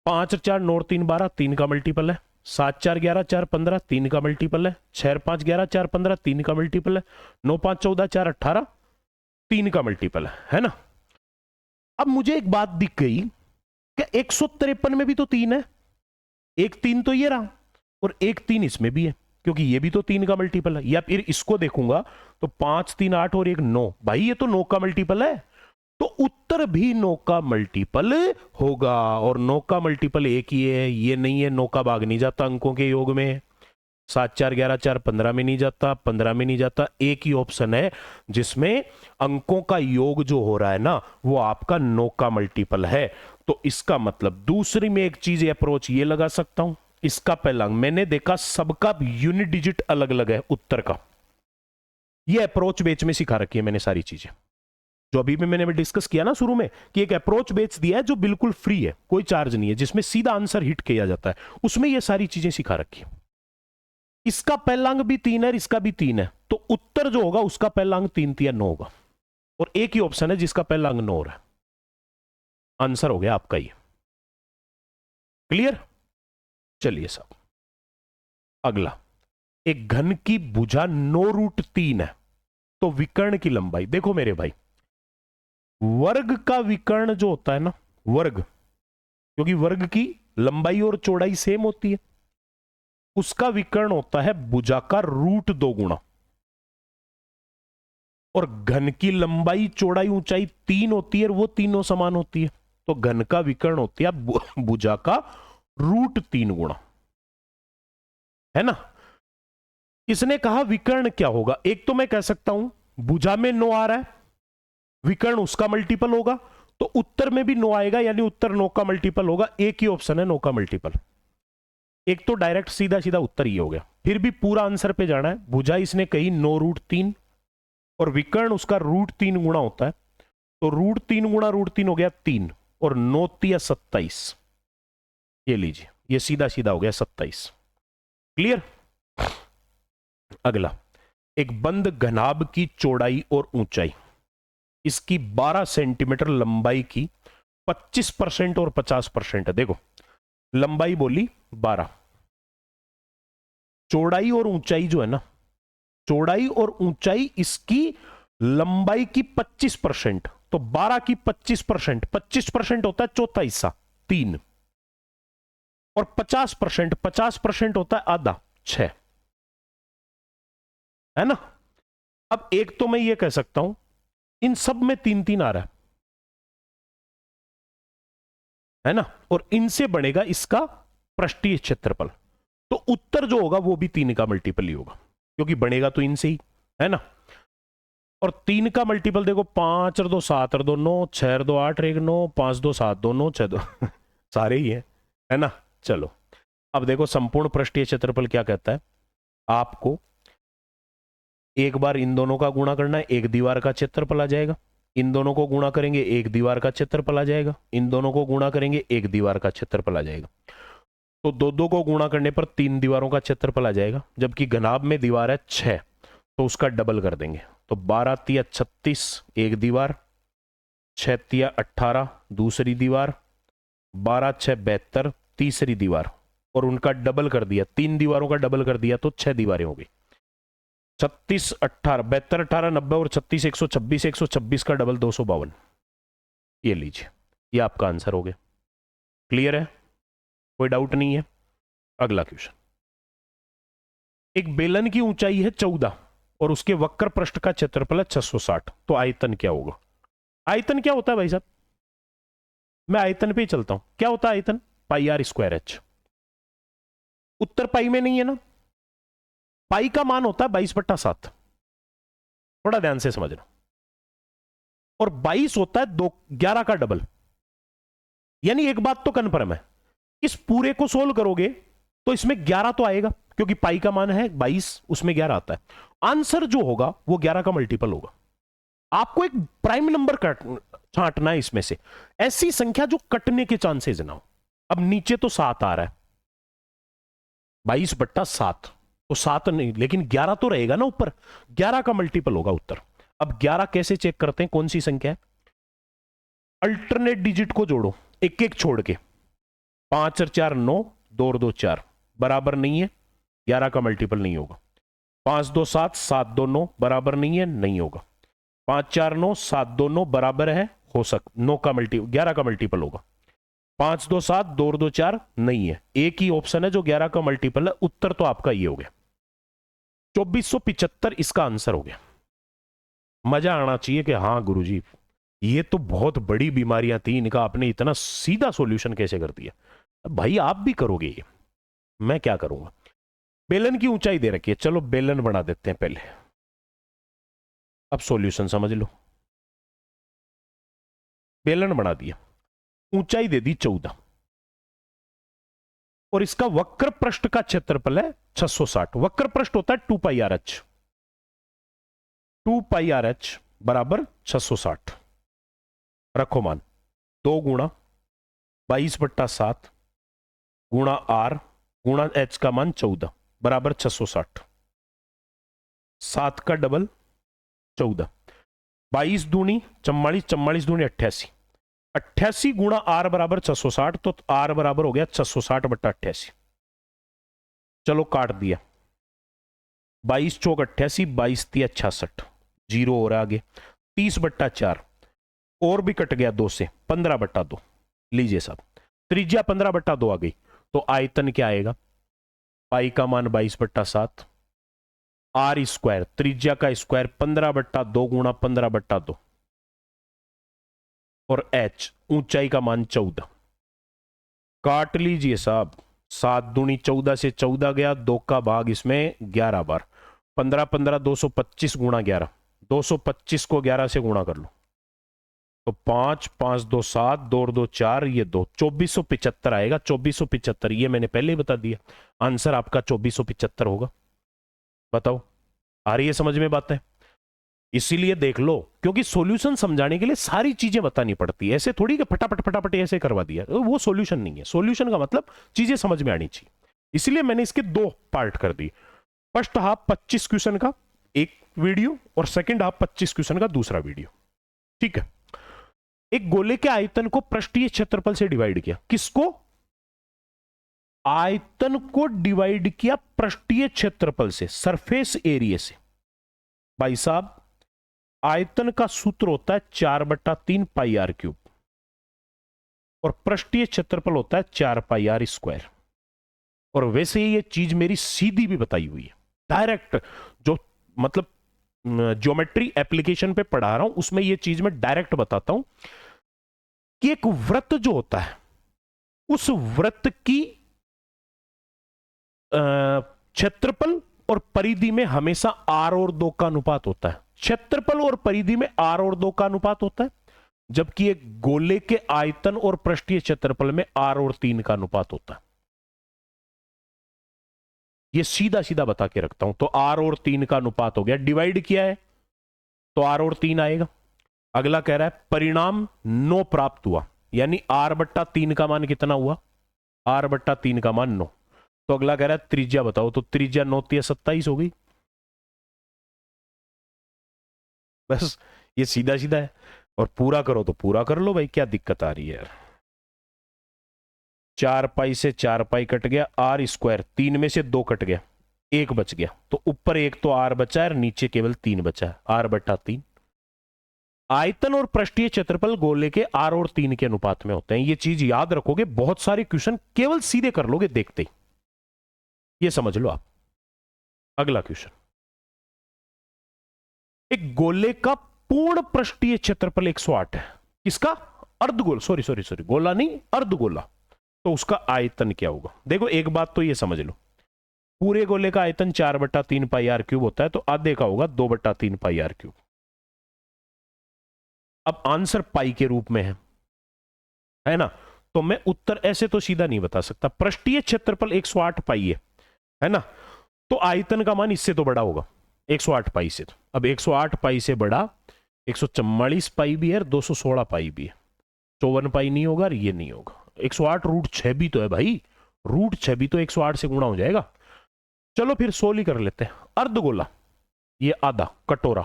5 4 9 3 12 3 का मल्टीपल है। 7 4 11 4 15 3 का मल्टीपल है। 6 5 11 4 15 3 का मल्टीपल है। 9 5 14 4 18 3 का मल्टीपल है ना। अब मुझे एक बात दिख गई कि 153 में भी तो 3 है, एक 3 तो ये रहा और एक 3 इसमें भी है, क्योंकि ये भी तो 3 का मल्टीपल है। या फिर इसको देखूंगा तो 5 3 8 और 1 9, भाई ये तो 9 का मल्टीपल है, तो उत्तर भी 9 का मल्टीपल होगा। और 9 का मल्टीपल एक ही है, ये नहीं है 9 का भाग नहीं जाता अंकों के योग में। 7 4 11 4 15 में नहीं जाता, 15 में नहीं जाता। एक ही ऑप्शन है जिसमें अंकों का योग जो हो रहा है ना वो आपका 9 का मल्टीपल है। तो इसका मतलब दूसरी में एक चीज अप्रोच ये लगा सकता हूं, इसका पहला अंक मैंने देखा सबका यूनिट डिजिट अलग अलग है उत्तर का। ये अप्रोच बेच में सिखा रखी है मैंने सारी चीजें, जो अभी भी मैंने डिस्कस किया ना शुरू में कि एक अप्रोच बेच दिया है जो बिल्कुल फ्री है, कोई चार्ज नहीं है, जिसमें सीधा आंसर हिट किया जाता है, उसमें ये सारी चीजें सिखा रखी है। इसका पहला अंक भी 3 है, इसका भी 3 है, तो उत्तर जो होगा उसका पहला अंक 3 3 9 होगा, और एक ही ऑप्शन है जिसका पहला अंक 9 है। आंसर हो गया आपका ये। क्लियर? चलिए साहब अगला, एक घन की भुजा 9√3 है, तो विकर्ण की लंबाई देखो मेरे भाई, वर्ग का विकर्ण जो होता है ना, वर्ग, क्योंकि वर्ग की लंबाई और चौड़ाई सेम होती है, उसका विकर्ण होता है भुजा का √2 गुणा। और घन की लंबाई चौड़ाई ऊंचाई 3 होती है, वो तीनों समान होती है, तो घन का विकर्ण होती है भुजा का √3 गुणा, है ना। इसने कहा विकर्ण क्या होगा, एक तो मैं कह सकता हूं भुजा में 9 आ रहा है, विकर्ण उसका मल्टीपल होगा, तो उत्तर में भी 9 आएगा, यानी उत्तर 9 का मल्टीपल होगा। एक ही ऑप्शन है 9 का मल्टीपल, एक तो डायरेक्ट सीधा सीधा उत्तर ही हो गया। फिर भी पूरा आंसर पे जाना है, भुजा इसने कही 9√3 और विकर्ण उसका √3 गुणा होता है, तो √3 गुणा √3 हो गया 3 और 9 3 27, ये लीजिए ये सीधा सीधा हो गया 27। क्लियर? अगला, एक बंद घनाभ की चौड़ाई और ऊंचाई, इसकी 12 सेंटीमीटर लंबाई की 25% और 50% है। देखो लंबाई बोली 12, चौड़ाई और ऊंचाई जो है ना, चौड़ाई और ऊंचाई इसकी लंबाई की 25%, तो 12 की 25%, 25% होता है चौथा हिस्सा 3, और 50%, 50% होता है आधा 6, है ना। अब एक तो मैं ये कह सकता हूं इन सब में 3 3 आ रहा है ना, और इनसे बनेगा इसका पृष्ठीय क्षेत्रफल, तो उत्तर जो होगा वो भी 3 का मल्टीपल ही होगा, क्योंकि बनेगा तो इनसे ही, है ना। और 3 का मल्टीपल देखो, 5 और 2 7 और 2 9, 6 और 2 8 और 1 9, 5 2 7 2 9 6 2 सारे ही है ना। चलो अब देखो संपूर्ण पृष्ठीय क्षेत्रफल क्या कहता है, आपको एक बार इन दोनों का गुणा करना है, एक दीवार का क्षेत्रफल आ जाएगा, इन दोनों को गुणा करेंगे एक दीवार का क्षेत्रफल आ जाएगा, इन दोनों को गुणा करेंगे एक दीवार का क्षेत्रफल आ जाएगा, तो दो दो को गुणा करने पर 3 दीवारों का क्षेत्रफल आ जाएगा। जबकि घनाभ में दीवार है 6, तो उसका डबल कर देंगे, तो 12 तिया 36 एक दीवार, 6 तिया 18 दूसरी दीवार, 12 6 72 तीसरी दीवार, और उनका डबल कर दिया, 3 दीवारों का डबल कर दिया तो 6 दीवारें हो गई। 36 18 72 18 90 और 36 126, 126 का डबल 252, ये लीजिए ये आपका आंसर हो गया। क्लियर है? कोई डाउट नहीं है? अगला क्वेश्चन, एक बेलन की ऊंचाई है 14 और उसके वक्र पृष्ठ का क्षेत्रफल है 660, तो आयतन क्या होगा। आयतन क्या होता है भाई साहब, मैं आयतन पे ही चलता हूं, क्या होता है आयतन, पाई आर स्क्वायर एच। उत्तर पाई में नहीं है ना, पाई का मान होता है 22/7, थोड़ा ध्यान से समझना, और 22 होता है 11 का डबल, यानी एक बात तो कन्फर्म है, इस पूरे को सोल्व करोगे तो इसमें 11 तो आएगा, क्योंकि पाई का मान है 22, उसमें 11 आता है। आंसर जो होगा वो 11 का मल्टीपल होगा। आपको एक प्राइम नंबर छांटना है इसमें से, ऐसी संख्या जो कटने के चांसेस ना हो। अब नीचे तो 7 आ रहा है, 22/7, तो 7 नहीं, लेकिन 11 तो रहेगा ना ऊपर, 11 का मल्टीपल होगा उत्तर। अब 11 कैसे चेक करते हैं, कौन सी संख्या है? अल्टरनेट डिजिट को जोड़ो एक एक छोड़ के। 5 और 4 9, 2 और 2 4, बराबर नहीं है, 11 का मल्टीपल नहीं होगा। 5 2 7, 7 2 9, बराबर नहीं है, नहीं होगा। 5 4 9, 7 2 9, बराबर है, हो सक 9 का मल्टीपल, 11 का मल्टीपल होगा। 5 2 7, 2 और 2 4, नहीं है, एक ही ऑप्शन है जो 11 का मल्टीपल है। उत्तर तो आपका ये हो गया, 2475 इसका आंसर हो गया। मजा आना चाहिए कि हाँ गुरुजी, ये तो बहुत बड़ी बीमारियां थी, इनका आपने इतना सीधा सॉल्यूशन कैसे कर दिया। भाई आप भी करोगे ये, मैं क्या करूंगा। बेलन की ऊंचाई दे रखी है, चलो बेलन बना देते हैं पहले, अब सॉल्यूशन समझ लो। बेलन बना दिया, ऊंचाई दे दी 14, और इसका वक्र पृष्ठ का क्षेत्रफल है 660। वक्र पृष्ठ होता है 2 पाई आर एच, 2 पाई आर एच बराबर 660। रखो मान, 2 गुणा 22/7 गुणा आर गुणा एच का मान 14 बराबर 660। 7 का डबल 14, 22 दूनी 44, 44 दूनी 88, 88 गुणा आर बराबर 660, तो आर बराबर हो गया 660/88। चलो काट दिया, 22 चौक 88, 22 तिया 66, जीरो हो रहा आगे। 30/4 और भी कट गया 2 से, 15/2। लीजिए साहब, त्रिज्या 15/2 आ गई, तो आयतन क्या आएगा? पाई का मान 22/7, आर स्क्वायर त्रिज्या का स्क्वायर 15/2 गुणा 15/2, और एच ऊंचाई का मान 14। काट लीजिए साहब, 7 दूनी 14 से 14 गया, 2 का भाग इसमें 11 बार, 15 15 225 गुणा 11, 225 को 11 से गुणा कर लो, तो 5 5 2 7, 2 और 2 4, ये 2, 2475 आएगा। 2475, ये मैंने पहले ही बता दिया, आंसर आपका 2475 होगा। बताओ, आ रही है समझ में बात है? इसीलिए देख लो, क्योंकि सॉल्यूशन समझाने के लिए सारी चीजें बतानी पड़ती है, ऐसे थोड़ी कि फटाफट फटाफट ऐसे करवा दिया, वो सॉल्यूशन नहीं है। सॉल्यूशन का मतलब चीजें समझ में आनी चाहिए, इसलिए मैंने इसके 2 पार्ट कर दी। फर्स्ट हाफ 25 क्वेश्चन का एक वीडियो, और सेकंड हाफ 25 क्वेश्चन का दूसरा वीडियो, ठीक है। एक गोले के आयतन को पृष्ठीय क्षेत्रफल से डिवाइड किया, किसको? आयतन को डिवाइड किया पृष्ठीय क्षेत्रफल से, सरफेस एरिया से। भाई साहब, आयतन का सूत्र होता है 4/3 पाई आर क्यूब, और पृष्ठीय क्षेत्रफल होता है 4 पाई आर स्क्वायर। और वैसे ही ये चीज मेरी सीधी भी बताई हुई है, डायरेक्ट, जो मतलब ज्योमेट्री एप्लीकेशन पे पढ़ा रहा हूं उसमें ये चीज मैं डायरेक्ट बताता हूं कि एक वृत्त जो होता है, उस वृत्त की क्षेत्रफल और परिधि में हमेशा आर और 2 का अनुपात होता है। क्षेत्रफल और परिधि में आर और 2 का अनुपात होता है, जबकि एक गोले के आयतन और पृष्ठीय क्षेत्रफल में आर और 3 का अनुपात होता है। ये सीधा सीधा बता के रखता हूं। तो आर और 3 का अनुपात हो गया, डिवाइड किया है तो आर और 3 आएगा। अगला कह रहा है परिणाम 9 प्राप्त हुआ, यानी r/3 का मान कितना हुआ? r/3 का मान 9। तो अगला कह रहा है त्रिज्या बताओ, तो त्रिज्या 9 तिया 27 हो गई। बस ये सीधा सीधा है, और पूरा करो तो पूरा कर लो भाई, क्या दिक्कत आ रही है यार। 4 पाई से 4 पाई कट गया, आर स्क्वायर 3 में से 2 कट गया, 1 बच गया, तो ऊपर 1 तो आर बचा है और नीचे केवल 3 बचा है, r/3। आयतन और पृष्ठीय क्षेत्रफल गोले के आर और 3 के अनुपात में होते हैं। ये चीज याद रखोगे, बहुत सारे क्वेश्चन केवल सीधे कर लोगे देखते ही, ये समझ लो आप। अगला क्वेश्चन, एक गोले का पूर्ण पृष्ठीय क्षेत्रफल 108 है, किसका? अर्धगोल, सॉरी गोला नहीं, अर्धगोला। तो उसका आयतन क्या होगा? देखो एक बात तो ये समझ लो, पूरे गोले का आयतन 4/3 पाई आर क्यूब होता है, तो आधे का होगा 2/3 पाई आर क्यूब। अब आंसर पाई के रूप में है ना, तो मैं उत्तर ऐसे तो सीधा नहीं बता सकता। पृष्ठीय क्षेत्रफल 108 पाई है ना, तो आयतन का मान इससे तो बड़ा होगा 108 पाई से। तो अब 108 पाई से बड़ा 144 पाई भी है, 216 पाई भी है, 54 पाई नहीं होगा और ये नहीं होगा। 108 √6 भी तो है भाई, √6 भी तो 108 से गुणा हो जाएगा, चलो फिर 16 ही कर लेते हैं। अर्धगोला, ये आधा कटोरा,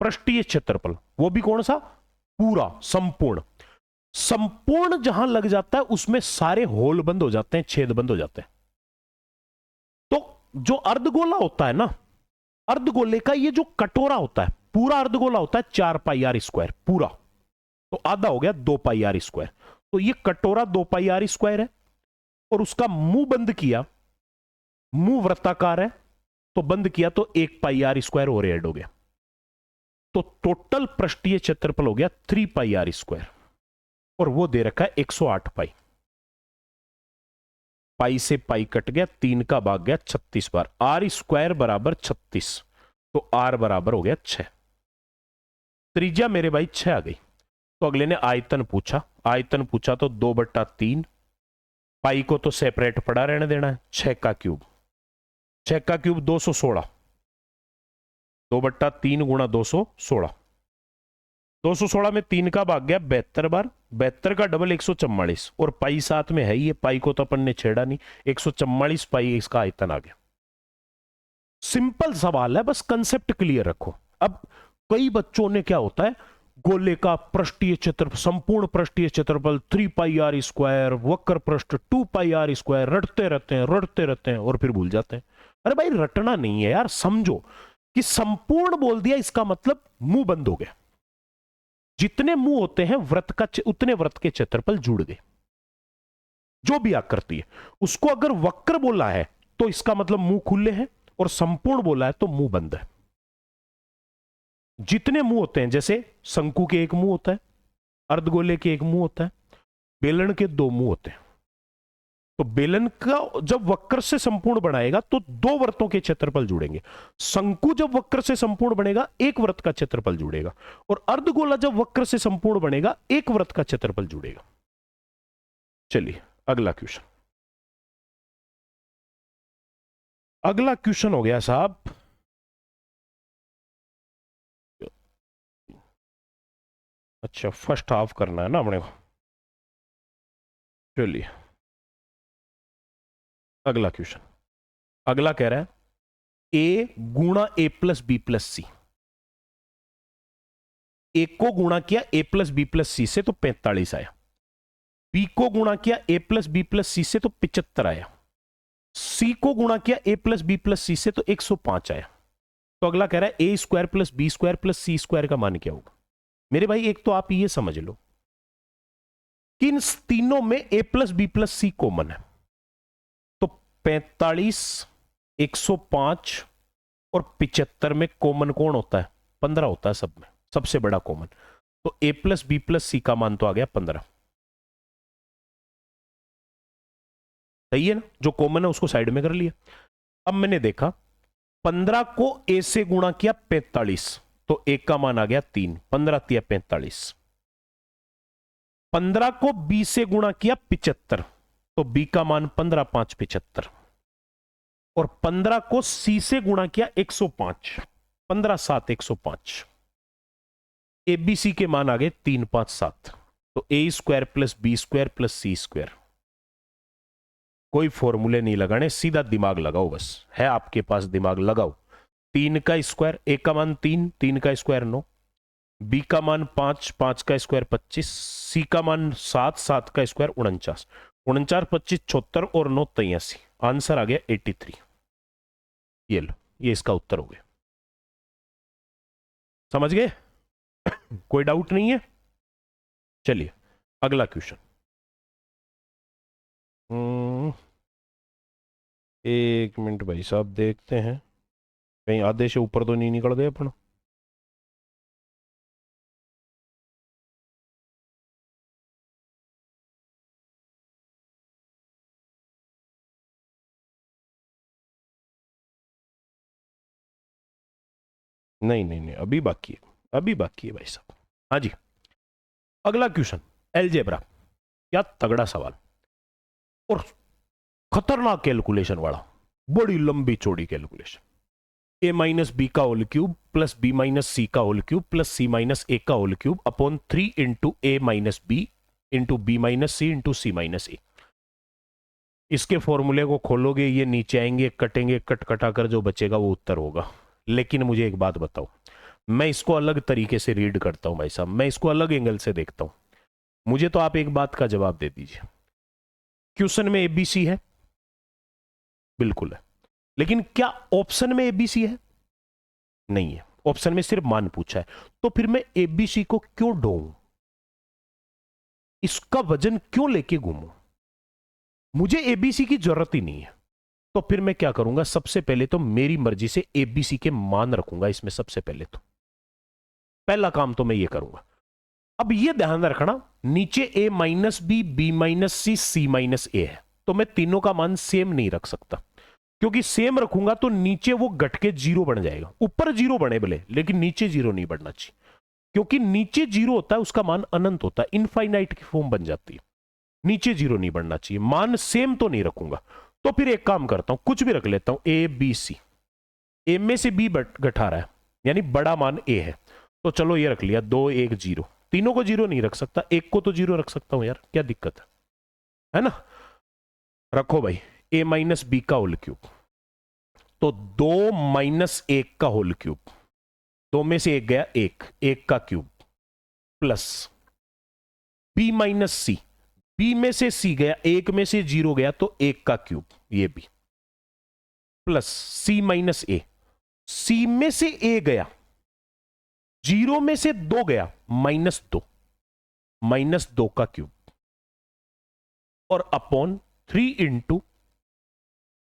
पृष्ठीय क्षेत्रफल वो भी कौन सा, पूरा संपूर्ण। संपूर्ण जहां लग जाता है उसमें सारे होल बंद हो जाते हैं, छेद बंद हो जाते हैं। तो जो अर्धगोला होता है ना, अर्धगोले का ये जो कटोरा होता है, पूरा अर्धगोला होता है 4 पाई आर स्क्वायर पूरा, तो आधा हो गया 2 पाई आर स्क्वायर। तो ये कटोरा 2 पाई आर स्क्वायर है, और उसका मुंह बंद किया, मुंह वृत्ताकार है तो बंद किया तो 1 पाई आर स्क्वायर और ऐड हो गया। तो टोटल पृष्ठीय क्षेत्रफल हो गया 3 पाई आर स्क्वायर, और वो दे रखा है 108 पाई। पाई से पाई कट गया, 3 का भाग गया 36 बार, आर स्क्वायर बराबर 36, तो आर बराबर हो गया 6। त्रिज्या मेरे भाई 6 आ गई। तो अगले ने आयतन पूछा, आयतन पूछा तो 2/3, पाई को तो सेपरेट पड़ा रहने देना है, 6 का क्यूब, 6 का क्यूब 216, 2/3 गुणा 216, 216 में 3 का भाग गया 72 बार, 72 का डबल 144, और पाई साथ में है ही, पाई को तो अपन ने छेड़ा नहीं, 144 पाई इसका आयतन आ गया। सिंपल सवाल है, बस कंसेप्ट क्लियर रखो। अब कई बच्चों ने क्या होता है, गोले का पृष्ठीय क्षेत्रफल, संपूर्ण पृष्ठीय क्षेत्रफल 3 पाई आर स्क्वायर, वक्र पृष्ठ 2 पाई आर स्क्वायर, रटते रहते हैं और फिर भूल जाते हैं। अरे भाई रटना नहीं है यार, समझो कि संपूर्ण बोल दिया इसका मतलब मुंह बंद हो गया, जितने मुंह होते हैं वृत्त का, उतने वृत्त के क्षेत्रफल जुड़ गए। जो भी आकृति है उसको अगर वक्र बोला है तो इसका मतलब मुंह खुले हैं, और संपूर्ण बोला है तो मुंह बंद है। जितने मुंह होते हैं, जैसे शंकु के एक मुंह होता है, अर्धगोले के एक मुंह होता है, बेलन के 2 मुंह होते हैं। तो बेलन का जब वक्र से संपूर्ण बनाएगा तो 2 वृत्तों के क्षेत्रफल जुड़ेंगे। शंकु जब वक्र से संपूर्ण बनेगा 1 वृत्त का क्षेत्रफल जुड़ेगा, और अर्धगोला जब वक्र से संपूर्ण बनेगा 1 वृत्त का क्षेत्रफल जुड़ेगा। चलिए अगला क्वेश्चन, अगला क्वेश्चन हो गया साहब, अच्छा फर्स्ट हाफ करना है ना अपने को। चलिए अगला क्वेश्चन, अगला कह रहा है ए गुणा A plus B plus C. A को गुणा किया A plus B plus C से तो 45 आया, बी को गुणा किया A plus B plus C से तो 75 आया, सी को गुणा किया A plus B plus C से तो 105 आया। तो अगला कह रहा है A square plus B square plus C square का मान क्या होगा। मेरे भाई एक तो आप ये समझ लो कि इन तीनों में ए प्लस बी प्लस सी कॉमन है, तो 45, 105 और 75 में कॉमन कौन होता है, 15 होता है सब में, सबसे बड़ा कॉमन। तो ए प्लस बी प्लस सी का मान तो आ गया 15। सही है ना, जो कॉमन है उसको साइड में कर लिया। अब मैंने देखा 15 को ए से गुणा किया 45, तो ए का मान आ गया 3, 15 तिया 45। 15 को बी से गुणा किया 75, तो बी का मान 15 5 75, और 15 को सी से गुणा किया 105, 15 7 105। ए बी सी के मान आ गए 3 5 7, तो a square plus B square plus C square. कोई फॉर्मूले नहीं लगाने, सीधा दिमाग लगाओ, बस है आपके पास दिमाग लगाओ। 3 का स्क्वायर, ए का मान 3, 3 का स्क्वायर 9, बी का मान 5, 5 का स्क्वायर 25, सी का मान 7, 7 का स्क्वायर 49, 49 25 76 और 9 83। आंसर आ गया 83। ये लो, ये इसका उत्तर हो गया। समझ गए? कोई डाउट नहीं है? चलिए अगला क्वेश्चन। एक मिनट भाई साहब, देखते हैं कहीं आधे से ऊपर तो नहीं निकल गए अपन। नहीं नहीं नहीं, अभी बाकी है, अभी बाकी है भाई साहब। हाँ जी, अगला क्वेश्चन अलजेब्रा। क्या तगड़ा सवाल, और खतरनाक कैलकुलेशन वाला, बड़ी लंबी चौड़ी कैलकुलेशन। ए माइनस बी का whole cube plus b minus c का whole cube plus c minus a का whole cube upon 3 into a minus b into b minus c into c minus a. इसके फॉर्मूले को खोलोगे, ये नीचे आएंगे, कटेंगे, कट कटा कर जो बचेगा वो उत्तर होगा। लेकिन मुझे एक बात बताओ, मैं इसको अलग तरीके से रीड करता हूं भाई साहब, मैं इसको अलग एंगल से देखता हूं। मुझे तो आप एक बात का जवाब दे दीजिए, क्वेश्चन में एबीसी है? बिल्कुल है। लेकिन क्या ऑप्शन में एबीसी है? नहीं है, ऑप्शन में सिर्फ मान पूछा है। तो फिर मैं एबीसी को क्यों ढोऊं, इसका वजन क्यों लेके घूमूं? मुझे एबीसी की जरूरत ही नहीं है। तो फिर मैं क्या करूंगा, सबसे पहले तो मेरी मर्जी से एबीसी के मान रखूंगा इसमें। सबसे पहले तो पहला काम तो मैं ये करूंगा। अब ये ध्यान रखना, नीचे ए माइनस बी माइनस सी माइनस ए है, तो मैं तीनों का मान सेम नहीं रख सकता, क्योंकि सेम रखूंगा तो नीचे वो घट के जीरो बन जाएगा। ऊपर जीरो बने भले, लेकिन नीचे जीरो नहीं बढ़ना चाहिए, क्योंकि नीचे जीरो होता है उसका मान अनंत होता है, इनफाइनाइट की फॉर्म बन जाती है। नीचे जीरो नहीं बढ़ना चाहिए, मान सेम तो नहीं रखूंगा। तो फिर एक काम करता हूं, कुछ भी रख लेता हूं, ए बी सी। ए में से बी घटा रहा है, यानी बड़ा मान ए है, तो चलो ये रख लिया 2 1 0। तीनों को जीरो नहीं रख सकता, एक को तो जीरो रख सकता हूं यार, क्या दिक्कत है ना? रखो भाई, ए माइनस बी का होल क्यूब, तो 2 माइनस 1 का होल क्यूब, 2 में से 1 गया 1 का क्यूब, प्लस बी माइनस सी, बी में से सी गया, 1 में से 0 गया तो 1 का क्यूब, ये भी, प्लस सी माइनस ए, सी में से ए गया, 0 में से 2 गया, माइनस 2 का क्यूब, और अपॉन 3 इंटू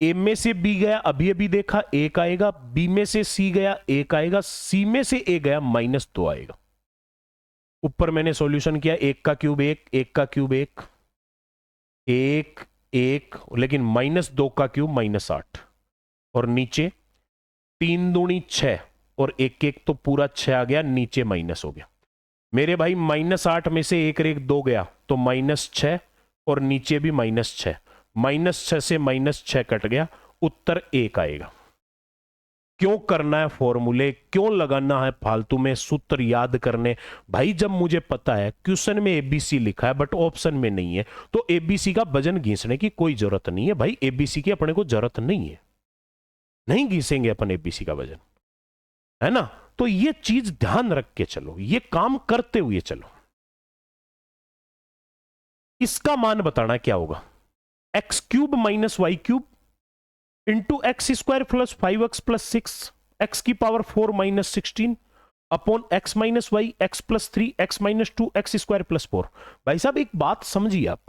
ए में से बी गया, अभी अभी देखा 1 आएगा, बी में से सी गया 1 आएगा, सी में से ए गया -2 आएगा। ऊपर मैंने सॉल्यूशन किया, 1 का क्यूब 1 का क्यूब 1 1, लेकिन -2 का क्यूब -8, और नीचे 3 दूनी 6, और 1 1 तो पूरा 6 आ गया, नीचे माइनस हो गया मेरे भाई। -8 में से 1 1 2 गया तो -6, और नीचे भी -6, -6 से -6 कट गया, उत्तर 1 आएगा। क्यों करना है फॉर्मूले, क्यों लगाना है फालतू में सूत्र याद करने? भाई जब मुझे पता है क्वेश्चन में एबीसी लिखा है बट ऑप्शन में नहीं है, तो एबीसी का वजन घीसने की कोई जरूरत नहीं है भाई। एबीसी की अपने को जरूरत नहीं है, नहीं घीसेंगे अपन एबीसी का वजन, है ना? तो ये चीज ध्यान रख के चलो, ये काम करते हुए चलो। इसका मान बताना क्या होगा, x cube minus Y cube into x square plus 5x plus 6, x की power 4 minus 16 upon x minus y, x plus 3, x minus 2, x square plus 4। भाई साहब एक बात समझिए आप,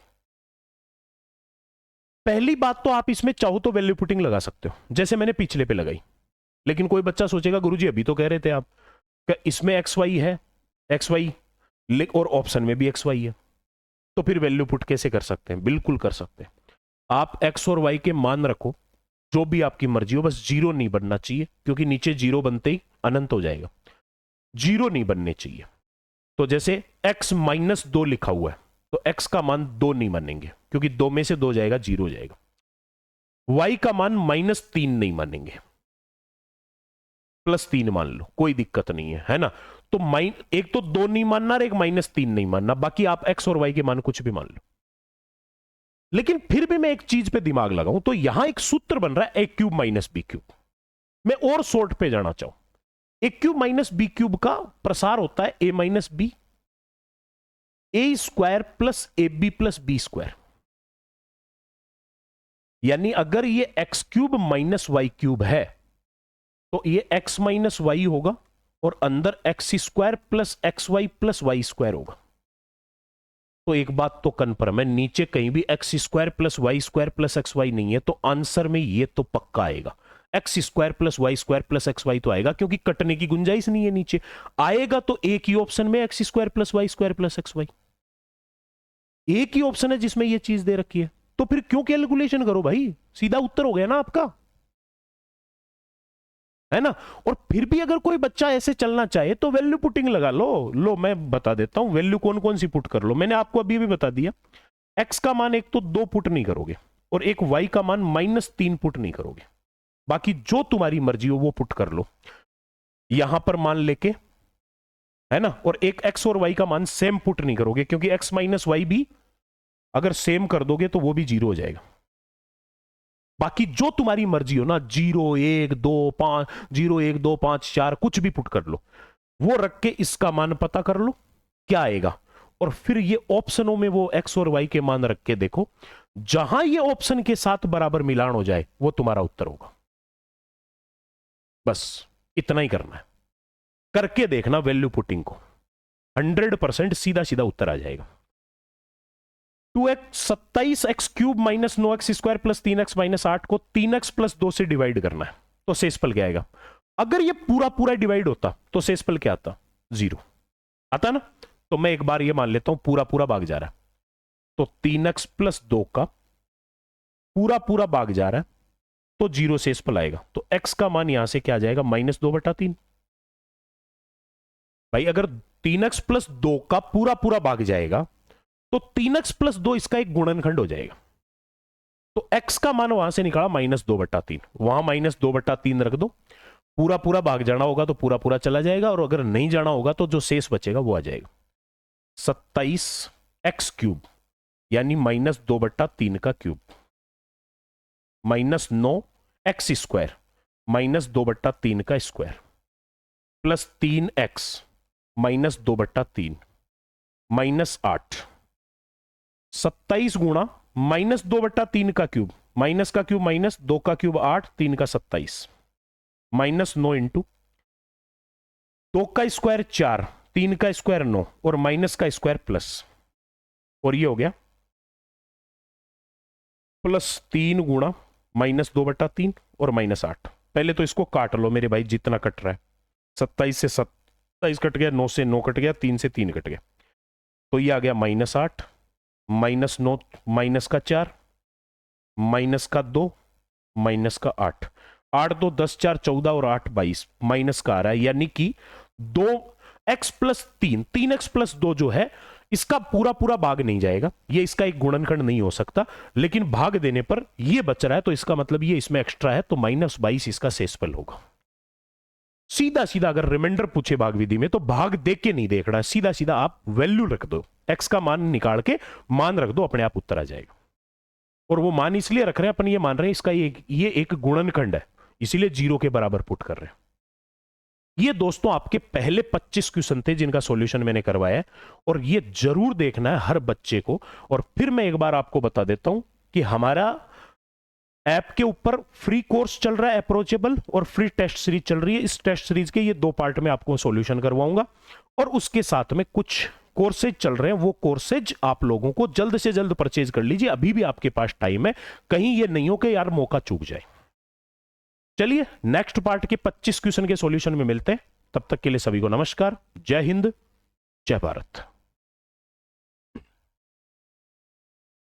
पहली बात तो आप इसमें चाहो तो वैल्यू पुटिंग लगा सकते हो, जैसे मैंने पिछले पे लगाई। लेकिन कोई बच्चा सोचेगा गुरुजी अभी तो कह रहे थे आप कि इसमें एक्स वाई है, एक्स वाई, और ऑप्शन में भी एक्स वाई है, तो फिर वैल्यू पुट कैसे कर सकते हैं? बिल्कुल कर सकते हैं। आप एक्स और वाई के मान रखो, जो भी आपकी मर्जी हो, बस जीरो नहीं बनना चाहिए, क्योंकि नीचे जीरो बनते ही अनंत हो जाएगा, जीरो नहीं बनने चाहिए। तो जैसे x -2 लिखा हुआ है, तो x का मान 2 नहीं मानेंगे, क्योंकि 2 में से 2 जाएगा, जीरो हो जाएगा। y का मान -3 नहीं मानेंगे, +3 मान लो, कोई दिक्कत नहीं है, है ना? तो एक तो 2 नहीं मानना और एक -3 नहीं मानना, बाकी आप x और y के मान कुछ भी मान लो। लेकिन फिर भी मैं एक चीज पे दिमाग लगाऊं तो यहां एक सूत्र बन रहा है, a cube minus B cube. मैं और शॉर्ट पे जाना चाहूं, a cube minus B cube का प्रसार होता है a minus B, A square plus A B plus B square. यानी अगर ये X cube minus Y cube है, तो ये एक्स माइनस वाई होगा, और अंदर X square plus X Y plus Y square होगा। तो एक बात तो कन्फर्म है, नीचे कहीं भी X square plus Y square plus X Y नहीं है, तो आंसर में ये तो पक्का आएगा, X square plus Y square plus X Y तो आएगा, क्योंकि कटने की गुंजाइश नहीं है। नीचे आएगा तो एक ही ऑप्शन में X square plus Y square plus X Y, एक ही ऑप्शन है जिसमें ये चीज दे रखी है। तो फिर क्यों कैलकुलेशन करो भाई, सीधा उत्तर हो गया ना आपका, है ना? और फिर भी अगर कोई बच्चा ऐसे चलना चाहे तो वैल्यू पुटिंग लगा लो मैं बता देता हूं वैल्यू कौन कौन सी पुट कर लो। मैंने आपको अभी भी बता दिया, एक्स का मान एक तो 2 पुट नहीं करोगे, और एक वाई का मान -3 पुट नहीं करोगे, बाकी जो तुम्हारी मर्जी हो वो पुट कर लो यहां पर मान लेके, है ना? और एक एक्स और वाई का मान सेम पुट नहीं करोगे, क्योंकि एक्स माइनस वाई भी अगर सेम कर दोगे तो वो भी जीरो हो जाएगा। बाकी जो तुम्हारी मर्जी हो ना, 0 1 2 5 0 1 2 5 4 कुछ भी पुट कर लो, वो रख के इसका मान पता कर लो क्या आएगा, और फिर ये ऑप्शनों में वो x और y के मान रख के देखो, जहां ये ऑप्शन के साथ बराबर मिलान हो जाए वो तुम्हारा उत्तर होगा। बस इतना ही करना है, करके देखना वैल्यू पुटिंग को, 100% सीधा सीधा उत्तर आ जाएगा। 2x 27x cube minus 9x square plus 3x minus 8 को 3x प्लस 2 से डिवाइड करना है, तो शेषफल क्या आएगा? अगर ये पूरा पूरा डिवाइड होता तो शेषफल क्या आता? 0 आता ना। तो मैं एक बार ये मान लेता हूं पूरा पूरा भाग जा रहा है, तो 3x प्लस 2 का पूरा पूरा भाग जा रहा है, तो 0 शेषफल आएगा। तो x का मान यहां से क्या आ जाएगा? -2/3। भाई अगर 3x प्लस 2 का पूरा पूरा भाग जाएगा तो 3x प्लस 2 इसका एक गुणनखंड हो जाएगा। तो x का मान वहां से निकाला -2/3, वहां -2/3 रख दो, पूरा पूरा भाग जाना होगा तो पूरा पूरा चला जाएगा, और अगर नहीं जाना होगा तो जो शेष बचेगा वो आ जाएगा 27x क्यूब, यानी -2/3 का क्यूब, -9x स्क्वायर -2/3 का स्क्वायर, प्लस 3x -2/3 -8, 27 गुणा -2/3 का क्यूब, माइनस का क्यूब माइनस, 2 का क्यूब 8, 3 का 27, -9 इंटू 2 का स्क्वायर 4, 3 का स्क्वायर 9, और माइनस का स्क्वायर प्लस, और ये हो गया +3 गुणा -2/3 और -8। पहले तो इसको काट लो मेरे भाई, जितना कट रहा है, 27 से 27 कट गया, 9 से 9 कट गया, 3 से 3 कट गया, तो ये आ गया -8, -9 माइनस का 4, माइनस का 2, माइनस का 8, 8 2 10 4 14 और 8 22, माइनस का आ रहा है, यानी कि 2x प्लस 3, 3x प्लस 2 जो है इसका पूरा पूरा भाग नहीं जाएगा, ये इसका एक गुणनखंड नहीं हो सकता, लेकिन भाग देने पर ये बच रहा है, तो इसका मतलब ये इसमें एक्स्ट्रा है, तो -22 इसका शेषफल होगा। सीधा सीधा अगर रिमाइंडर पूछे भाग विधि में तो भाग देख के नहीं देखना है, सीधा सीधा आप वैल्यू रख दो, x का मान निकाल के मान रख दो, अपने आप उत्तर आ जाएगा। और वो मान इसलिए रख रहे हैं, अपन ये मान रहे हैं इसका ये एक गुणनखंड है, इसीलिए 0 के बराबर पुट कर रहे हैं। ये दोस्तों आपके पहले 25 क्वेश्चन थे जिनका सॉल्यूशन मैंने करवाया है, और ये जरूर देखना है हर बच्चे को। और फिर मैं एक बार आपको बता देता हूं कि हमारा ऐप के ऊपर फ्री कोर्स चल रहा है अप्रोचेबल, और फ्री टेस्ट सीरीज चल रही है। इस टेस्ट सीरीज के ये 2 पार्ट में आपको सॉल्यूशन करवाऊंगा, और उसके साथ में कुछ कोर्सेज चल रहे हैं, वो कोर्सेज आप लोगों को जल्द से जल्द परचेज कर लीजिए, अभी भी आपके पास टाइम है, कहीं ये नहीं हो कि यार मौका चूक जाए। चलिए नेक्स्ट पार्ट के 25 क्वेश्चन के सॉल्यूशन में मिलते हैं, तब तक के लिए सभी को नमस्कार, जय हिंद, जय भारत।